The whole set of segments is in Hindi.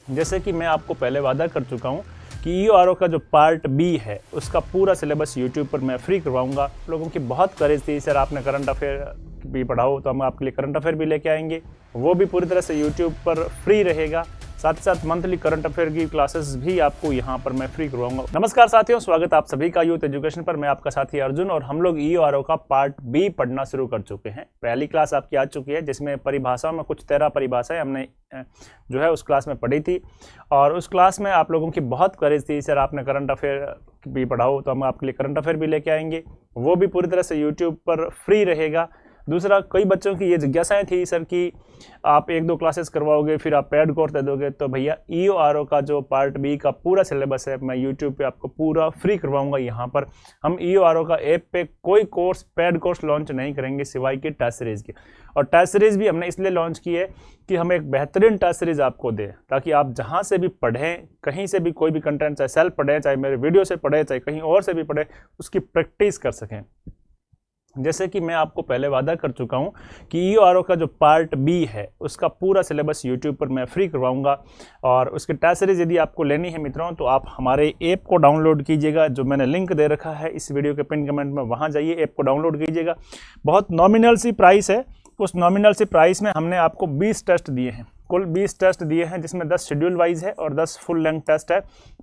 जैसे कि मैं आपको पहले वादा कर चुका हूँ कि ईओआरओ का जो पार्ट बी है उसका पूरा सिलेबस यूट्यूब पर मैं फ्री करवाऊंगा। लोगों की बहुत करेज थी, सर आपने करंट अफेयर भी पढ़ाओ, तो हम आपके लिए करंट अफेयर भी लेके आएंगे, वो भी पूरी तरह से यूट्यूब पर फ्री रहेगा। साथ ही साथ मंथली करंट अफेयर की क्लासेस भी आपको यहाँ पर मैं फ्री करवाऊंगा। नमस्कार साथियों, स्वागत आप सभी का यूथ एजुकेशन पर। मैं आपका साथी अर्जुन और हम लोग ईओआरओ का पार्ट बी पढ़ना शुरू कर चुके हैं। पहली क्लास आपकी आ चुकी है जिसमें परिभाषाओं में कुछ 13 परिभाषाएं हमने जो है उस क्लास में पढ़ी थी और उस क्लास में आप लोगों की बहुत करेज थी, सर आपने करंट अफेयर भी पढ़ाओ, तो हम आपके लिए करंट अफेयर भी लेके आएंगे, वो भी पूरी तरह से यूट्यूब पर फ्री रहेगा। दूसरा, कई बच्चों की ये जिज्ञासाएं थी सर कि आप 1-2 क्लासेस करवाओगे फिर आप पेड कोर्स दे दोगे, तो भैया ईओआरओ का जो पार्ट बी का पूरा सिलेबस है मैं यूट्यूब पे आपको पूरा फ्री करवाऊंगा। यहाँ पर हम ईओआरओ का ऐप पे कोई कोर्स पेड कोर्स लॉन्च नहीं करेंगे सिवाय कि टेस्ट सीरीज की। और टेस्ट सीरीज भी हमने इसलिए लॉन्च की है कि हम एक बेहतरीन टेस्ट सीरीज आपको दें ताकि आप जहाँ से भी पढ़ें, कहीं से भी कोई भी कंटेंट, चाहे सेल्फ पढ़ें, चाहे मेरे वीडियो से पढ़ें, चाहे कहीं और से भी पढ़ें, उसकी प्रैक्टिस कर सकें। जैसे कि मैं आपको पहले वादा कर चुका हूं कि ईओआरओ का जो पार्ट बी है उसका पूरा सिलेबस यूट्यूब पर मैं फ्री करवाऊंगा और उसकी टेस्ट सीरीज यदि आपको लेनी है मित्रों तो आप हमारे ऐप को डाउनलोड कीजिएगा। जो मैंने लिंक दे रखा है इस वीडियो के पिन कमेंट में, वहां जाइए, ऐप को डाउनलोड कीजिएगा। बहुत नॉमिनल सी प्राइस है, उस नॉमिनल सी प्राइस में हमने आपको 20 टेस्ट दिए हैं, कुल 20 टेस्ट दिए हैं जिसमें 10 शेड्यूल वाइज है और 10 फुल लेंथ टेस्ट है।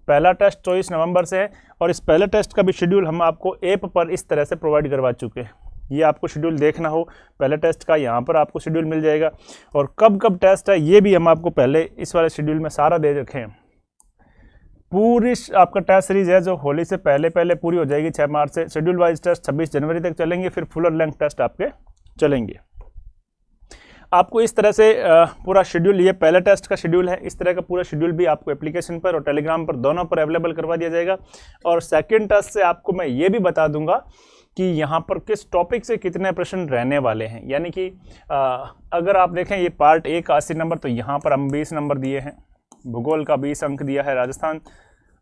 पहला टेस्ट 24 नवंबर से है और इस पहले टेस्ट का भी शेड्यूल हम आपको ऐप पर इस तरह से प्रोवाइड करवा चुके हैं। ये आपको शेड्यूल देखना हो पहले टेस्ट का, यहाँ पर आपको शेड्यूल मिल जाएगा और कब कब टेस्ट है ये भी हम आपको पहले इस वाले शेड्यूल में सारा दे रखे हैं। पूरी आपका टेस्ट सीरीज है जो होली से पहले पूरी हो जाएगी 6 मार्च से। शेड्यूल वाइज टेस्ट 26 जनवरी तक चलेंगे, फिर फुल और लेंथ टेस्ट आपके चलेंगे। आपको इस तरह से पूरा शेड्यूल, ये पहले टेस्ट का शेड्यूल है, इस तरह का पूरा शेड्यूल भी आपको एप्लीकेशन पर और टेलीग्राम पर दोनों पर अवेलेबल करवा दिया जाएगा। और सेकंड टेस्ट से आपको मैं ये भी बता दूंगा कि यहाँ पर किस टॉपिक से कितने प्रश्न रहने वाले हैं। यानी कि अगर आप देखें ये पार्ट ए का 80 नंबर, तो यहाँ पर हम 20 नंबर दिए हैं। भूगोल का 20 अंक दिया है, राजस्थान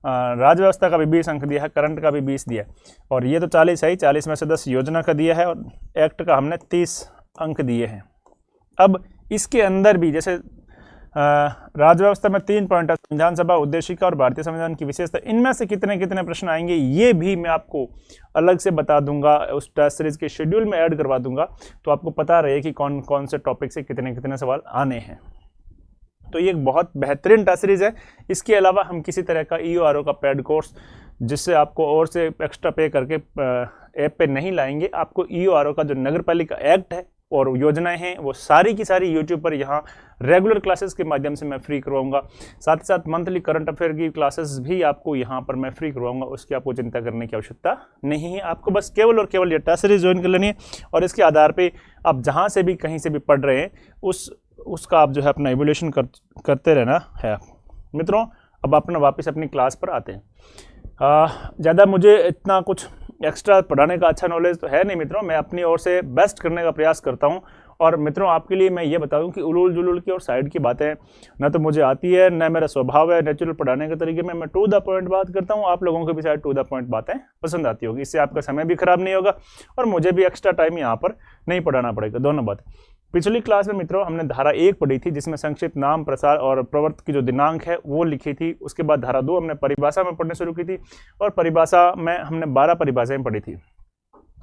राज्य व्यवस्था का भी 20 अंक दिया है, करंट का भी 20 दिया है और ये तो 40 है, 40 में से 10 योजना का दिया है और एक्ट का हमने 30 अंक दिए हैं। अब इसके अंदर भी जैसे राज्य व्यवस्था में 3 पॉइंट है, संविधान सभा, उद्देशिका और भारतीय संविधान की विशेषता, इनमें से कितने कितने प्रश्न आएंगे ये भी मैं आपको अलग से बता दूंगा, उस टेस्ट सीरीज के शेड्यूल में ऐड करवा दूंगा, तो आपको पता रहे कि कौन कौन से टॉपिक से कितने कितने सवाल आने हैं। तो ये एक बहुत बेहतरीन टेस्ट सीरीज है। इसके अलावा हम किसी तरह का ईओआरओ का पेड कोर्स जिससे आपको और से एक्स्ट्रा पे करके ऐप पे नहीं लाएंगे। आपको ईओआरओ का जो नगर पालिका एक्ट है और योजनाएं हैं वो सारी की सारी यूट्यूब पर यहाँ रेगुलर क्लासेस के माध्यम से मैं फ्री करवाऊंगा। साथ ही साथ मंथली करंट अफेयर की क्लासेस भी आपको यहाँ पर मैं फ्री करवाऊंगा, उसकी आपको चिंता करने की आवश्यकता नहीं है। आपको बस केवल और केवल ये टेस्ट सीरीज ज्वाइन कर लेनी है और इसके आधार पे आप जहाँ से भी कहीं से भी पढ़ रहे हैं उसका आप जो है अपना इवोल्यूशन करते रहना है। मित्रों, अब अपना वापस अपनी क्लास पर आते हैं। ज़्यादा मुझे इतना कुछ एक्स्ट्रा पढ़ाने का अच्छा नॉलेज तो है नहीं मित्रों, मैं अपनी ओर से बेस्ट करने का प्रयास करता हूं। और मित्रों आपके लिए मैं ये बता दूं कि उलूल जुलूल की और साइड की बातें ना तो मुझे आती है, ना मेरा स्वभाव है नेचुरल पढ़ाने के तरीके में। मैं टू द पॉइंट बात करता हूं, आप लोगों को भी शायद टू द पॉइंट बातें पसंद आती होगी, इससे आपका समय भी खराब नहीं होगा और मुझे भी एक्स्ट्रा टाइम यहाँ पर नहीं पढ़ाना पड़ेगा, दोनों बातें। पिछली क्लास में मित्रों हमने धारा 1 पढ़ी थी जिसमें संक्षिप्त नाम, प्रसार और प्रवर्त की जो दिनांक है वो लिखी थी। उसके बाद धारा 2 हमने परिभाषा में पढ़ने शुरू की थी और परिभाषा में हमने 12 परिभाषाएं पढ़ी थी।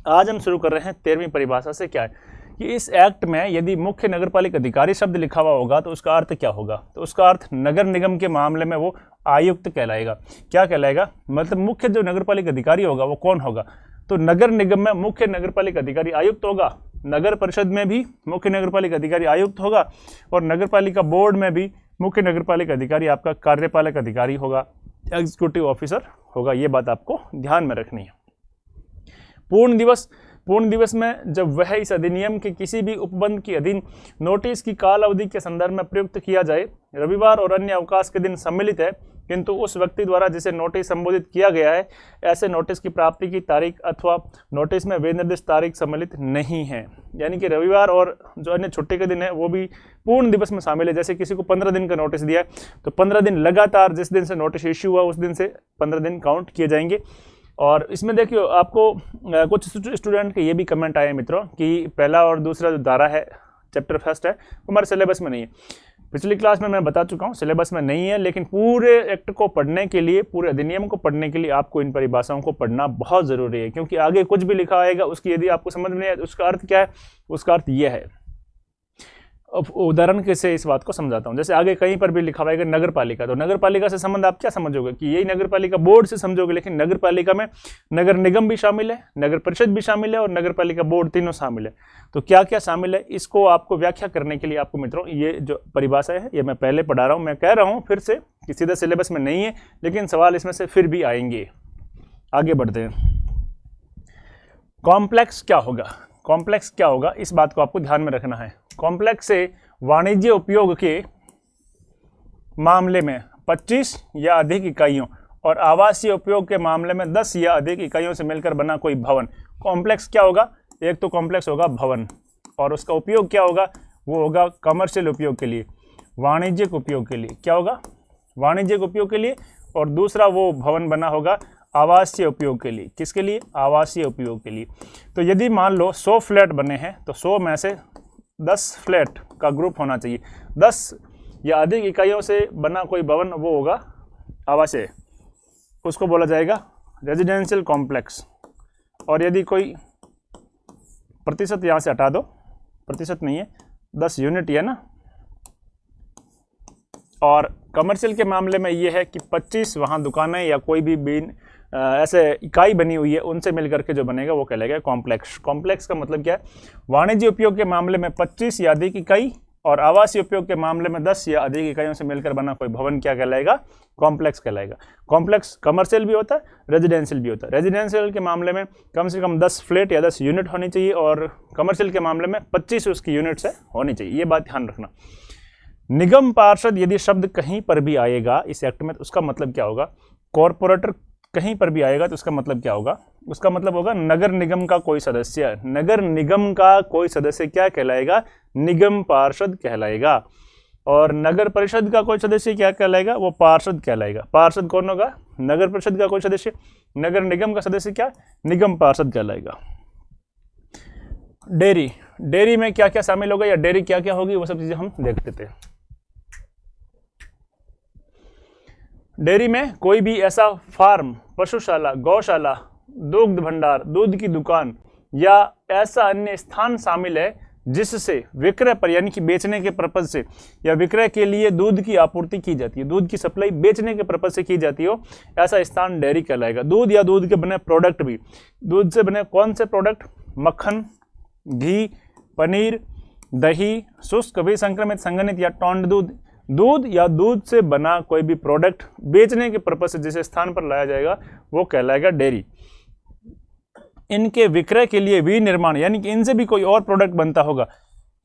आज हम शुरू कर रहे हैं 13वीं परिभाषा से। क्या है कि इस एक्ट में यदि मुख्य नगरपालिका अधिकारी शब्द लिखा हुआ होगा तो उसका अर्थ क्या होगा, तो उसका अर्थ नगर निगम के मामले में वो आयुक्त कहलाएगा। क्या कहलाएगा, मतलब मुख्य जो नगरपालिका अधिकारी होगा वो कौन होगा, तो नगर निगम में मुख्य नगरपालिका अधिकारी आयुक्त होगा, नगर परिषद में भी मुख्य नगरपालिका अधिकारी आयुक्त होगा और नगरपालिका बोर्ड में भी मुख्य नगरपालिका अधिकारी आपका कार्यपालक अधिकारी होगा, एग्जीक्यूटिव ऑफिसर होगा। ये बात आपको ध्यान में रखनी है। पूर्ण दिवस में जब वह इस अधिनियम के किसी भी उपबंध के अधीन नोटिस की काल अवधि के संदर्भ में प्रयुक्त किया जाए, रविवार और अन्य अवकाश के दिन सम्मिलित है, किंतु उस व्यक्ति द्वारा जिसे नोटिस संबोधित किया गया है ऐसे नोटिस की प्राप्ति की तारीख अथवा नोटिस में विनिर्दिष्ट तारीख सम्मिलित नहीं है। यानी कि रविवार और जो अन्य छुट्टी के दिन है वो भी पूर्ण दिवस में शामिल है। जैसे किसी को 15 दिन का नोटिस दिया है तो 15 दिन लगातार जिस दिन से नोटिस इश्यू हुआ उस दिन से 15 दिन काउंट किए जाएंगे। और इसमें देखियो आपको कुछ स्टूडेंट के ये भी कमेंट आए मित्रों कि पहला और दूसरा जो धारा है चैप्टर फर्स्ट है वो हमारे सिलेबस में नहीं है। पिछली क्लास में मैं बता चुका हूँ, सिलेबस में नहीं है, लेकिन पूरे एक्ट को पढ़ने के लिए, पूरे अधिनियम को पढ़ने के लिए आपको इन परिभाषाओं को पढ़ना बहुत ज़रूरी है, क्योंकि आगे कुछ भी लिखा आएगा उसकी यदि आपको समझ में नहीं आए तो उसका अर्थ क्या है, उसका अर्थ यह है। अब उदाहरण से इस बात को समझाता हूँ। जैसे आगे कहीं पर भी लिखा हुआ है नगर पालिका, तो नगर पालिका से संबंध आप क्या समझोगे कि यही नगर पालिका बोर्ड से समझोगे, लेकिन नगर पालिका में नगर निगम भी शामिल है, नगर परिषद भी शामिल है और नगर पालिका बोर्ड, तीनों शामिल है। तो क्या क्या शामिल है, इसको आपको व्याख्या करने के लिए आपको मित्रों ये जो परिभाषा है ये मैं पहले पढ़ा रहा हूँ। मैं कह रहा हूँ फिर से कि सीधा सिलेबस में नहीं है, लेकिन सवाल इसमें से फिर भी आएंगे। आगे बढ़ते हैं। कॉम्प्लेक्स क्या होगा, कॉम्प्लेक्स क्या होगा, इस बात को आपको ध्यान में रखना है। कॉम्प्लेक्स से वाणिज्य उपयोग के मामले में 25 या अधिक इकाइयों और आवासीय उपयोग के मामले में 10 या अधिक इकाइयों से मिलकर बना कोई भवन। कॉम्प्लेक्स क्या होगा, एक तो कॉम्प्लेक्स होगा भवन, और उसका उपयोग क्या होगा, वो होगा कमर्शियल उपयोग के लिए, वाणिज्यिक उपयोग के लिए। क्या होगा, वाणिज्यिक उपयोग के लिए। और दूसरा वो भवन बना होगा आवासीय उपयोग के लिए। किसके लिए, आवासीय उपयोग के लिए। तो यदि मान लो 100 फ्लैट बने हैं तो 100 में से 10 फ्लैट का ग्रुप होना चाहिए, 10 या अधिक इकाइयों से बना कोई भवन वो होगा आवासीय, उसको बोला जाएगा रेजिडेंशियल कॉम्प्लेक्स। और यदि कोई प्रतिशत यहाँ से हटा दो, प्रतिशत नहीं है, 10 यूनिट है ना। और कमर्शियल के मामले में ये है कि 25 वहाँ दुकानें या कोई भी ऐसे इकाई बनी हुई है उनसे मिलकर के जो बनेगा वो कहलाएगा कॉम्प्लेक्स। कॉम्प्लेक्स का मतलब क्या है, वाणिज्य उपयोग के मामले में 25 या अधिक इकाई और आवासीय उपयोग के मामले में 10 या अधिक इकाइयों से मिलकर बना कोई भवन क्या कहलाएगा, कॉम्प्लेक्स कहलाएगा। कॉम्प्लेक्स कमर्शियल भी होता है, रेजिडेंशियल भी होता है। रेजिडेंशियल के मामले में कम से कम 10 फ्लैट या 10 यूनिट होनी चाहिए और कमर्शियल के मामले में 25 उसकी यूनिट्स है होनी चाहिए। ये बात ध्यान रखना। निगम पार्षद यदि शब्द कहीं पर भी आएगा इस एक्ट में तो उसका मतलब क्या होगा, कॉरपोरेटर कहीं पर भी आएगा तो उसका मतलब क्या होगा, उसका मतलब होगा नगर निगम का कोई सदस्य। नगर निगम का कोई सदस्य क्या कहलाएगा, निगम पार्षद कहलाएगा। और नगर परिषद का कोई सदस्य क्या कहलाएगा, वो पार्षद कहलाएगा। पार्षद कौन होगा, नगर परिषद का कोई सदस्य। नगर निगम का सदस्य क्या, निगम पार्षद कहलाएगा। डेयरी, डेयरी में क्या क्या शामिल होगा या डेयरी क्या क्या होगी वो सब चीजें हम देखते थे। डेयरी में कोई भी ऐसा फार्म, पशुशाला, गौशाला, दुग्ध भंडार, दूध की दुकान या ऐसा अन्य स्थान शामिल है जिससे विक्रय पर यानी कि बेचने के पर्पज से या विक्रय के लिए दूध की आपूर्ति की जाती है, दूध की सप्लाई बेचने के पर्पज से की जाती हो, ऐसा स्थान डेयरी कहलाएगा। दूध या दूध के बने प्रोडक्ट भी, दूध से बने कौन से प्रोडक्ट, मक्खन, घी, पनीर, दही, शुष्क विसंक्रमित संघनित या टोंड दूध, दूध या दूध से बना कोई भी प्रोडक्ट बेचने के पर्पज से जिस स्थान पर लाया जाएगा वो कहलाएगा डेयरी। इनके विक्रय के लिए विनिर्माण यानी कि इनसे भी कोई और प्रोडक्ट बनता होगा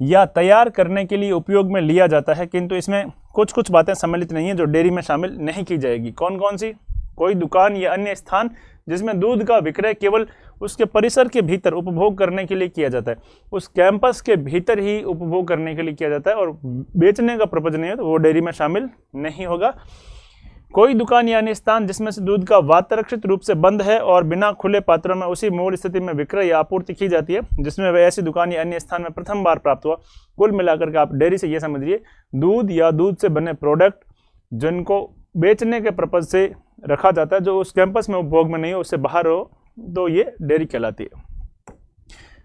या तैयार करने के लिए उपयोग में लिया जाता है, किंतु इसमें कुछ कुछ बातें सम्मिलित नहीं है जो डेयरी में शामिल नहीं की जाएगी। कौन कौन सी, कोई दुकान या अन्य स्थान जिसमें दूध का विक्रय केवल उसके परिसर के भीतर उपभोग करने के लिए किया जाता है, उस कैंपस के भीतर ही उपभोग करने के लिए किया जाता है और बेचने का पर्पज नहीं है तो वो डेयरी में शामिल नहीं होगा। कोई दुकान या अन्य स्थान जिसमें से दूध का वातरक्षित रूप से बंद है और बिना खुले पात्रों में उसी मूल स्थिति में विक्रय या आपूर्ति की जाती है जिसमें वह ऐसी दुकान या अन्य स्थान में प्रथम बार प्राप्त हुआ। कुल मिलाकर के आप डेयरी से ये समझिए, दूध या दूध से बने प्रोडक्ट जिनको बेचने के पर्पज से रखा जाता है, जो उस कैंपस में उपभोग में नहीं हो, उससे बाहर हो, तो ये डेयरी कहलाती है।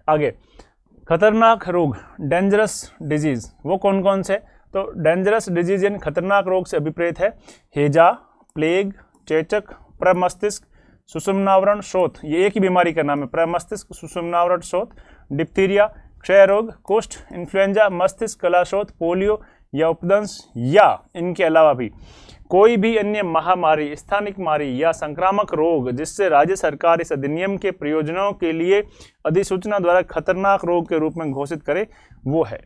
आगे, खतरनाक रोग, डेंजरस डिजीज, वो कौन कौन से, तो डेंजरस डिजीज यानी खतरनाक रोग से अभिप्रेत है हैजा, प्लेग, चेचक, प्रमस्तिष्क, सुषुम्नावरण शोथ, ये एक ही बीमारी का नाम है, प्रमस्तिष्क सुषुम्नावरण शोथ, डिप्थीरिया, क्षय रोग, कुष्ठ, इन्फ्लुएंजा, मस्तिष्क कलाशोथ, पोलियो या उपदंश या इनके अलावा भी कोई भी अन्य महामारी, स्थानिक मारी या संक्रामक रोग जिससे राज्य सरकार इस अधिनियम के प्रयोजनों के लिए अधिसूचना द्वारा खतरनाक रोग के रूप में घोषित करे वो है।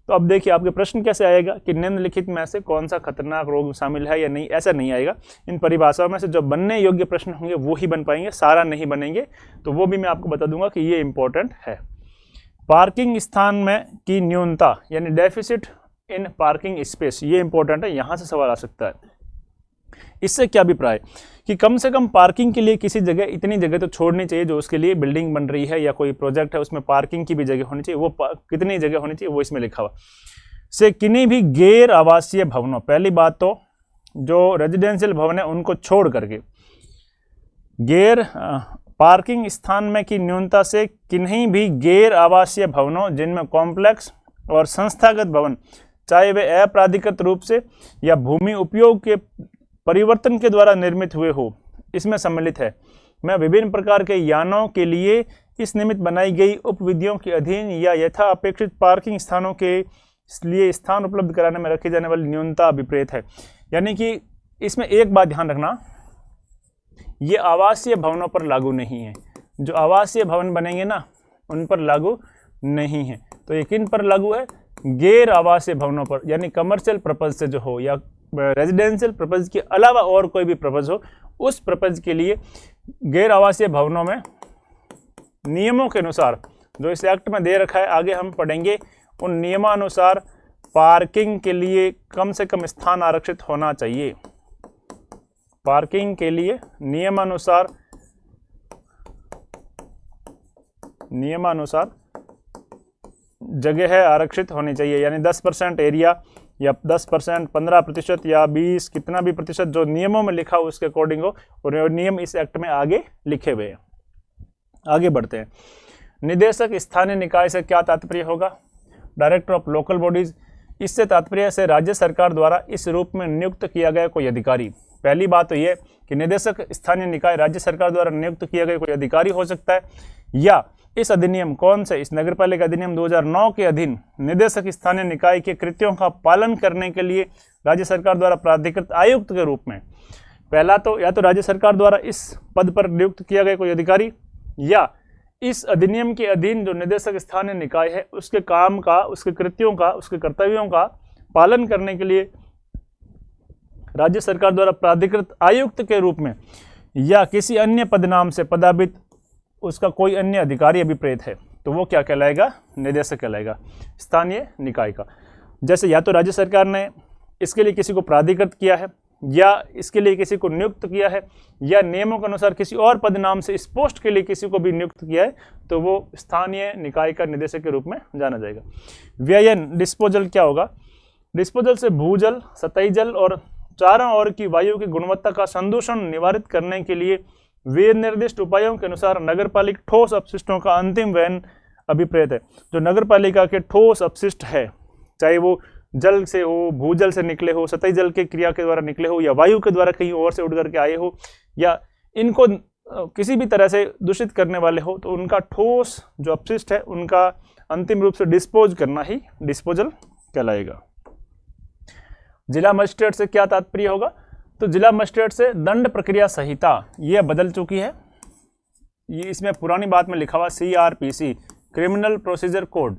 तो अब देखिए आपके प्रश्न कैसे आएगा कि निम्नलिखित में से कौन सा खतरनाक रोग शामिल है या नहीं, ऐसा नहीं आएगा। इन परिभाषाओं में से जो बनने योग्य प्रश्न होंगे वो ही बन पाएंगे, सारा नहीं बनेंगे, तो वो भी मैं आपको बता दूंगा कि ये इंपॉर्टेंट है। पार्किंग स्थान में की न्यूनता यानी डेफिसिट इन पार्किंग स्पेस, ये इंपॉर्टेंट है, यहाँ से सवाल आ सकता है। इससे क्या अभिप्राय कि कम से कम पार्किंग के लिए किसी जगह इतनी जगह तो छोड़नी चाहिए जो उसके लिए बिल्डिंग बन रही है या कोई प्रोजेक्ट है उसमें पार्किंग की भी जगह होनी चाहिए, वो कितनी जगह होनी चाहिए वो इसमें लिखा हुआ। से किन्हीं भी गैर आवासीय भवनों, पहली बात तो जो रेजिडेंशियल भवन है उनको छोड़ करके गैर पार्किंग स्थान में की न्यूनता से किन्हीं भी गैर आवासीय भवनों जिनमें कॉम्प्लेक्स और संस्थागत भवन, चाहे वे अप्राधिकृत रूप से या भूमि उपयोग के परिवर्तन के द्वारा निर्मित हुए हो, इसमें सम्मिलित है। मैं विभिन्न प्रकार के यानों के लिए इस निमित्त बनाई गई उपविधियों के अधीन या यथा अपेक्षित पार्किंग स्थानों के लिए स्थान उपलब्ध कराने में रखी जाने वाली न्यूनता अभिप्रेत है। यानी कि इसमें एक बात ध्यान रखना, ये आवासीय भवनों पर लागू नहीं है। जो आवासीय भवन बनेंगे ना उन पर लागू नहीं है। तो ये किन पर लागू है? गैर आवासीय भवनों पर, यानी कमर्शियल पर्पज से जो हो या रेजिडेंशियल पर्पज के अलावा और कोई भी पर्पज हो, उस पर्पज के लिए गैर आवासीय भवनों में नियमों के अनुसार जो इस एक्ट में दे रखा है, आगे हम पढ़ेंगे, उन नियमानुसार पार्किंग के लिए कम से कम स्थान आरक्षित होना चाहिए। पार्किंग के लिए नियमानुसार जगह है आरक्षित होनी चाहिए। यानी 10% एरिया या 10%, 15% या 20, कितना भी प्रतिशत जो नियमों में लिखा हो उसके अकॉर्डिंग हो, और नियम इस एक्ट में आगे लिखे हुए हैं। आगे बढ़ते हैं। निदेशक स्थानीय निकाय से क्या तात्पर्य होगा? Director of local bodies. इससे तात्पर्य से राज्य सरकार द्वारा इस रूप में नियुक्त किया गया कोई अधिकारी। पहली बात तो यह कि निदेशक स्थानीय निकाय राज्य सरकार द्वारा नियुक्त किया गया कोई अधिकारी हो सकता है, या इस अधिनियम कौन से, इस नगरपालिका अधिनियम 2009 के अधीन निदेशक स्थानीय निकाय के कृत्यों का पालन करने के लिए राज्य सरकार द्वारा प्राधिकृत आयुक्त के रूप में, पहला तो या तो राज्य सरकार द्वारा इस पद पर नियुक्त किया गया कोई अधिकारी, या इस अधिनियम के अधीन जो निदेशक स्थानीय निकाय है उसके काम का, उसके कृत्यों का, उसके कर्तव्यों का पालन करने के लिए राज्य सरकार द्वारा प्राधिकृत आयुक्त के रूप में या किसी अन्य पदनाम से पदाभित उसका कोई अन्य अधिकारी अभिप्रेत है, तो वो क्या कहलाएगा? निदेशक कहलाएगा स्थानीय निकाय का। जैसे या तो राज्य सरकार ने इसके लिए किसी को प्राधिकृत किया है, या इसके लिए किसी को नियुक्त किया है, या नियमों के अनुसार किसी और पदनाम से इस पोस्ट के लिए किसी को भी नियुक्त किया है, तो वो स्थानीय निकाय का निदेशक के रूप में जाना जाएगा। व्ययन डिस्पोजल क्या होगा? डिस्पोजल से भूजल, सतही जल और चारों ओर की वायु की गुणवत्ता का संदूषण निवारित करने के लिए वे निर्दिष्ट उपायों के अनुसार नगरपालिका ठोस अपशिष्टों का अंतिम व्ययन अभिप्रेत है। जो नगरपालिका के ठोस अपशिष्ट है, चाहे वो जल से हो, भूजल से निकले हो, सतही जल के क्रिया के द्वारा निकले हो, या वायु के द्वारा कहीं और से उड़ करके आए हो, या इनको किसी भी तरह से दूषित करने वाले हो, तो उनका ठोस जो अपशिष्ट है उनका अंतिम रूप से डिस्पोज करना ही डिस्पोजल कहलाएगा। जिला मजिस्ट्रेट से क्या तात्पर्य होगा? तो जिला मजिस्ट्रेट से दंड प्रक्रिया संहिता, यह बदल चुकी है। ये इसमें पुरानी बात में लिखा हुआ CRPC, क्रिमिनल प्रोसीजर कोड,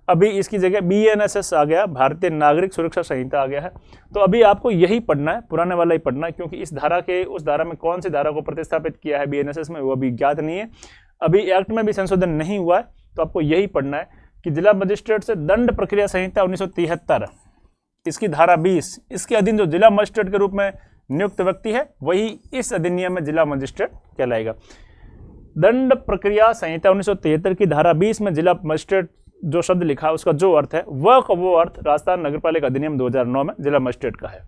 अभी इसकी जगह BNSS आ गया, भारतीय नागरिक सुरक्षा संहिता आ गया है। तो अभी आपको यही पढ़ना है, पुराने वाला ही पढ़ना है, क्योंकि इस धारा के उस धारा में कौन सी धारा को प्रतिस्थापित किया है BNSS में वो अभी ज्ञात नहीं है। अभी एक्ट में भी संशोधन नहीं हुआ है, तो आपको यही पढ़ना है कि जिला मजिस्ट्रेट से दंड प्रक्रिया संहिता 1973, इसकी धारा 20, इसके अधीन जो जिला मजिस्ट्रेट के रूप में नियुक्त व्यक्ति है वही इस अधिनियम में जिला मजिस्ट्रेट कहलाएगा। दंड प्रक्रिया संहिता 1973 की धारा 20 में जिला मजिस्ट्रेट जो शब्द लिखा है उसका जो अर्थ है वह का वो अर्थ राजस्थान नगरपालिका अधिनियम 2009 में जिला मजिस्ट्रेट का है।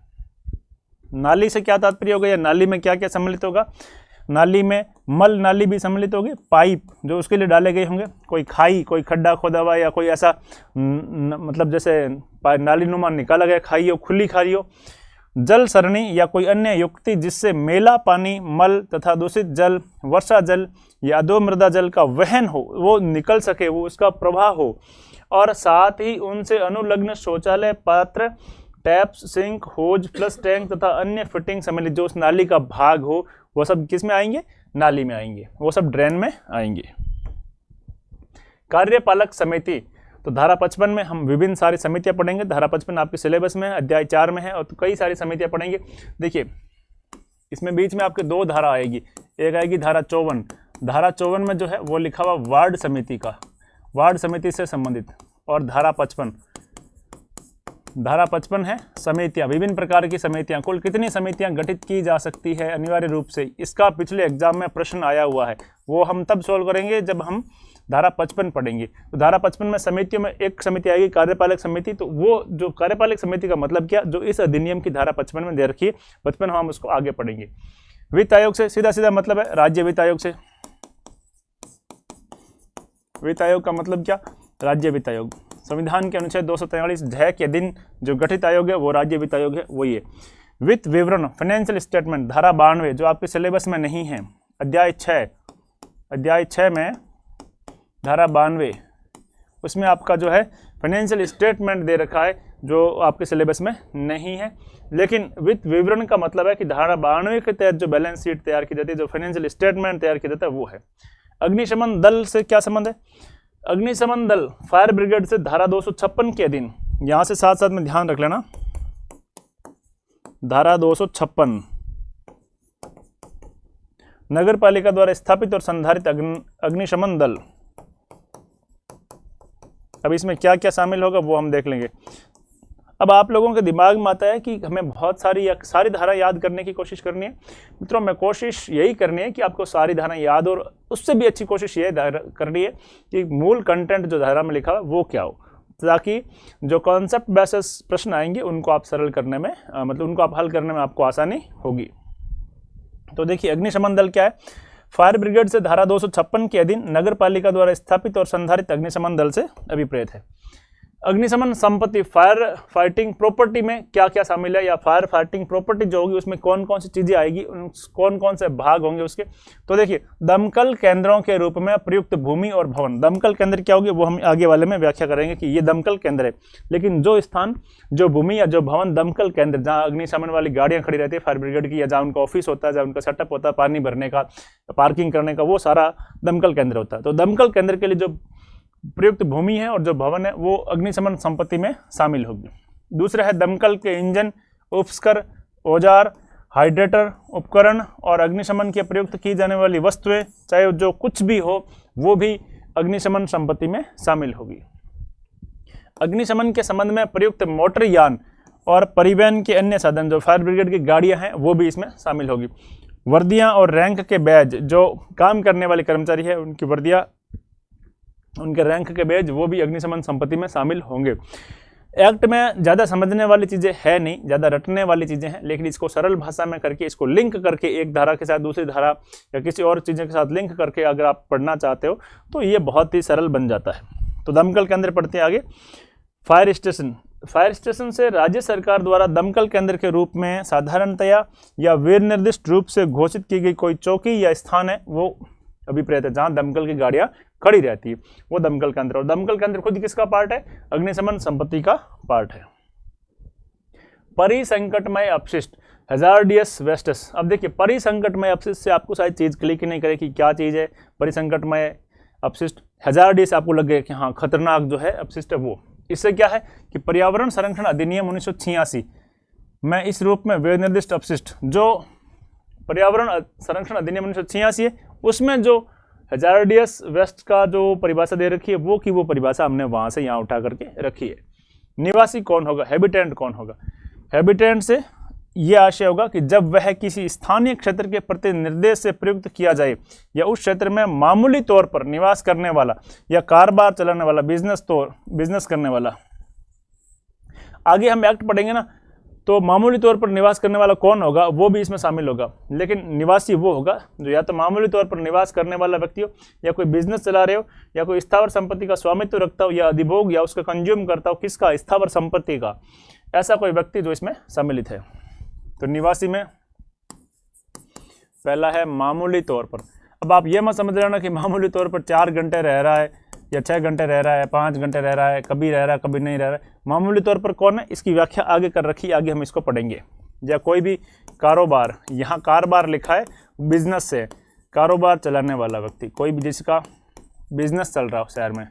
नाली से क्या तात्पर्य होगा, या नाली में क्या क्या सम्मिलित होगा? नाली में मल नाली भी सम्मिलित होगी, पाइप जो उसके लिए डाले गए होंगे, कोई खाई, कोई खड्डा खोदा हुआ, या कोई ऐसा मतलब जैसे नाली नुमा निकाला गया खाई हो, खुली खाई हो, जल सरणी या कोई अन्य युक्ति जिससे मेला पानी, मल तथा दूषित जल, वर्षा जल या अधोमृदा जल का वहन हो, वो निकल सके, वो उसका प्रवाह हो, और साथ ही उनसे अनुलग्न शौचालय, पात्र, टैप, सिंक, होज, फ्लश टैंक तथा अन्य फिटिंग सम्मिलित जो उस नाली का भाग हो, वो सब किस में आएंगे? नाली में आएंगे, वो सब ड्रेन में आएंगे। कार्यपालक समिति, तो धारा 55 में हम विभिन्न सारी समितियां पढ़ेंगे। धारा 55 आपके सिलेबस में अध्याय 4 में है, और तो कई सारी समितियां पढ़ेंगे। देखिए इसमें बीच में आपके दो धारा आएगी, एक आएगी धारा 54। धारा 54 में जो है वो लिखा हुआ वार्ड समिति का, वार्ड समिति से संबंधित, और धारा 55, धारा 55 है समितियां, विभिन्न प्रकार की समितियां, कुल कितनी समितियां गठित की जा सकती है अनिवार्य रूप से, इसका पिछले एग्जाम में प्रश्न आया हुआ है, वो हम तब सोल्व करेंगे जब हम धारा 55 पढ़ेंगे। तो धारा 55 में समितियों में एक समिति आएगी कार्यपालक समिति। तो वो जो कार्यपालक समिति का मतलब क्या, जो इस अधिनियम की धारा 55 में दे रखी है, 55 हम उसको आगे पढ़ेंगे। वित्त आयोग से सीधा सीधा मतलब है राज्य वित्त आयोग से। वित्त आयोग का मतलब क्या, राज्य वित्त आयोग। संविधान के अनुच्छेद 243 ज के दिन जो गठित आयोग है वो राज्य वित्त आयोग है, वही है। वित्त विवरण फाइनेंशियल स्टेटमेंट धारा 92 जो आपके सिलेबस में नहीं है, अध्याय 6 में धारा 92 उसमें आपका जो है फाइनेंशियल स्टेटमेंट दे रखा है जो आपके सिलेबस में नहीं है। लेकिन वित्त विवरण का मतलब है कि धारा 92 के तहत जो बैलेंस शीट तैयार की जाती है, जो फाइनेंशियल स्टेटमेंट तैयार किया जाता है वो है। अग्निशमन दल से क्या संबंध है, अग्निशमन दल फायर ब्रिगेड से धारा 256 के अधीन, यहां से साथ साथ में ध्यान रख लेना, धारा 256 नगर पालिका द्वारा स्थापित और संधारित अग्निशमन दल। अब इसमें क्या क्या शामिल होगा वो हम देख लेंगे। अब आप लोगों के दिमाग में आता है कि हमें बहुत सारी धारा याद करने की कोशिश करनी है। मित्रों, मैं कोशिश यही करनी है कि आपको सारी धारा याद, और उससे भी अच्छी कोशिश ये करनी है कि मूल कंटेंट जो धारा में लिखा है वो क्या हो, ताकि जो कॉन्सेप्ट बेसिस प्रश्न आएंगे उनको आप सरल करने में मतलब उनको आप हल करने में आपको आसानी होगी। तो देखिए, अग्निशमन दल क्या है, फायर ब्रिगेड से धारा 256 के अधीन नगर पालिका द्वारा स्थापित और संधारित अग्निशमन दल से अभिप्रेत है। अग्निशमन संपत्ति फायर फाइटिंग प्रॉपर्टी में क्या क्या शामिल है, या फायर फाइटिंग प्रॉपर्टी जो होगी उसमें कौन कौन सी चीजें आएगी, कौन कौन से भाग होंगे उसके। तो देखिए, दमकल केंद्रों के रूप में प्रयुक्त भूमि और भवन। दमकल केंद्र क्या होगी वो हम आगे वाले में व्याख्या करेंगे कि ये दमकल केंद्र है। लेकिन जो स्थान, जो भूमि या जो भवन दमकल केंद्र, जहाँ अग्निशमन वाली गाड़ियां खड़ी रहती है फायर ब्रिगेड की, या जहाँ उनका ऑफिस होता है, जहाँ उनका सेटअप होता है पानी भरने का, पार्किंग करने का, वो सारा दमकल केंद्र होता है। तो दमकल केंद्र के लिए जो प्रयुक्त भूमि है और जो भवन है वो अग्निशमन संपत्ति में शामिल होगी। दूसरा है दमकल के इंजन, उपस्कर, औजार, हाइड्रेटर, उपकरण और अग्निशमन के प्रयुक्त की जाने वाली वस्तुएं, चाहे जो कुछ भी हो, वो भी अग्निशमन संपत्ति में शामिल होगी। अग्निशमन के संबंध में प्रयुक्त मोटर यान और परिवहन के अन्य साधन, जो फायर ब्रिगेड की गाड़ियां हैं, वो भी इसमें शामिल होगी। वर्दियां और रैंक के बैज, जो काम करने वाले कर्मचारी है उनकी वर्दियां, उनके रैंक के बैज, वो भी अग्निशमन संपत्ति में शामिल होंगे। एक्ट में ज़्यादा समझने वाली चीज़ें है नहीं, ज़्यादा रटने वाली चीज़ें हैं, लेकिन इसको सरल भाषा में करके, इसको लिंक करके एक धारा के साथ दूसरी धारा या किसी और चीज़ों के साथ लिंक करके अगर आप पढ़ना चाहते हो तो ये बहुत ही सरल बन जाता है। तो दमकल केंद्र पढ़ते हैं आगे। फायर स्टेशन, फायर स्टेशन से राज्य सरकार द्वारा दमकल केंद्र के रूप में साधारणतया या वीर निर्दिष्ट रूप से घोषित की गई कोई चौकी या स्थान है, वो अभिप्रेत है, जहां दमकल की गाड़ियां खड़ी रहती है, वो दमकल केंद्र। और दमकल केंद्र खुद किसका पार्ट है, अग्निशमन संपत्ति का पार्ट है। परिसंकटमय अपशिष्ट, हैजार्डियस वेस्ट्स। अब देखिए, परिसंकटमय अपशिष्ट से आपको शायद चीज क्लिक नहीं करे कि क्या चीज है परिसंकटमय अपशिष्ट। हैजार्डियस आपको लग गया कि हाँ खतरनाक जो है अपशिष्ट है वो। इससे क्या है कि पर्यावरण संरक्षण अधिनियम 1986 में इस रूप में वे निर्दिष्ट अपशिष्ट, जो पर्यावरण संरक्षण अधिनियम 1986 है, उसमें जो हैजार्डियस वेस्ट का जो परिभाषा दे रखी है वो की वो परिभाषा हमने वहां से यहाँ उठा करके रखी है। निवासी कौन होगा, हैबिटेंट कौन होगा। हैबिटेंट से ये आशय होगा कि जब वह किसी स्थानीय क्षेत्र के प्रति निर्देश से प्रयुक्त किया जाए या उस क्षेत्र में मामूली तौर पर निवास करने वाला या कारोबार चलाने वाला, बिजनेस करने वाला। आगे हम एक्ट पढ़ेंगे ना, तो मामूली तौर पर निवास करने वाला कौन होगा वो भी इसमें शामिल होगा। लेकिन निवासी वो होगा जो या तो मामूली तौर पर निवास करने वाला व्यक्ति हो, या कोई बिजनेस चला रहे हो, या कोई स्थावर संपत्ति का स्वामित्व रखता हो, या अधिभोग या उसका कंज्यूम करता हो, किसका, स्थावर संपत्ति का, ऐसा कोई व्यक्ति जो इसमें सम्मिलित है। तो निवासी में पहला है मामूली तौर पर। अब आप ये मत समझ लेना कि मामूली तौर पर 4 घंटे रह रहा है या 6 घंटे रह रहा है, 5 घंटे रह रहा है, कभी रह रहा है कभी नहीं रह रहा है। मामूली तौर पर कौन है, इसकी व्याख्या आगे कर रखी है, आगे हम इसको पढ़ेंगे। या कोई भी कारोबार, यहाँ कारोबार लिखा है, बिजनेस से कारोबार चलाने वाला व्यक्ति, कोई भी जिसका बिजनेस चल रहा हो शहर में।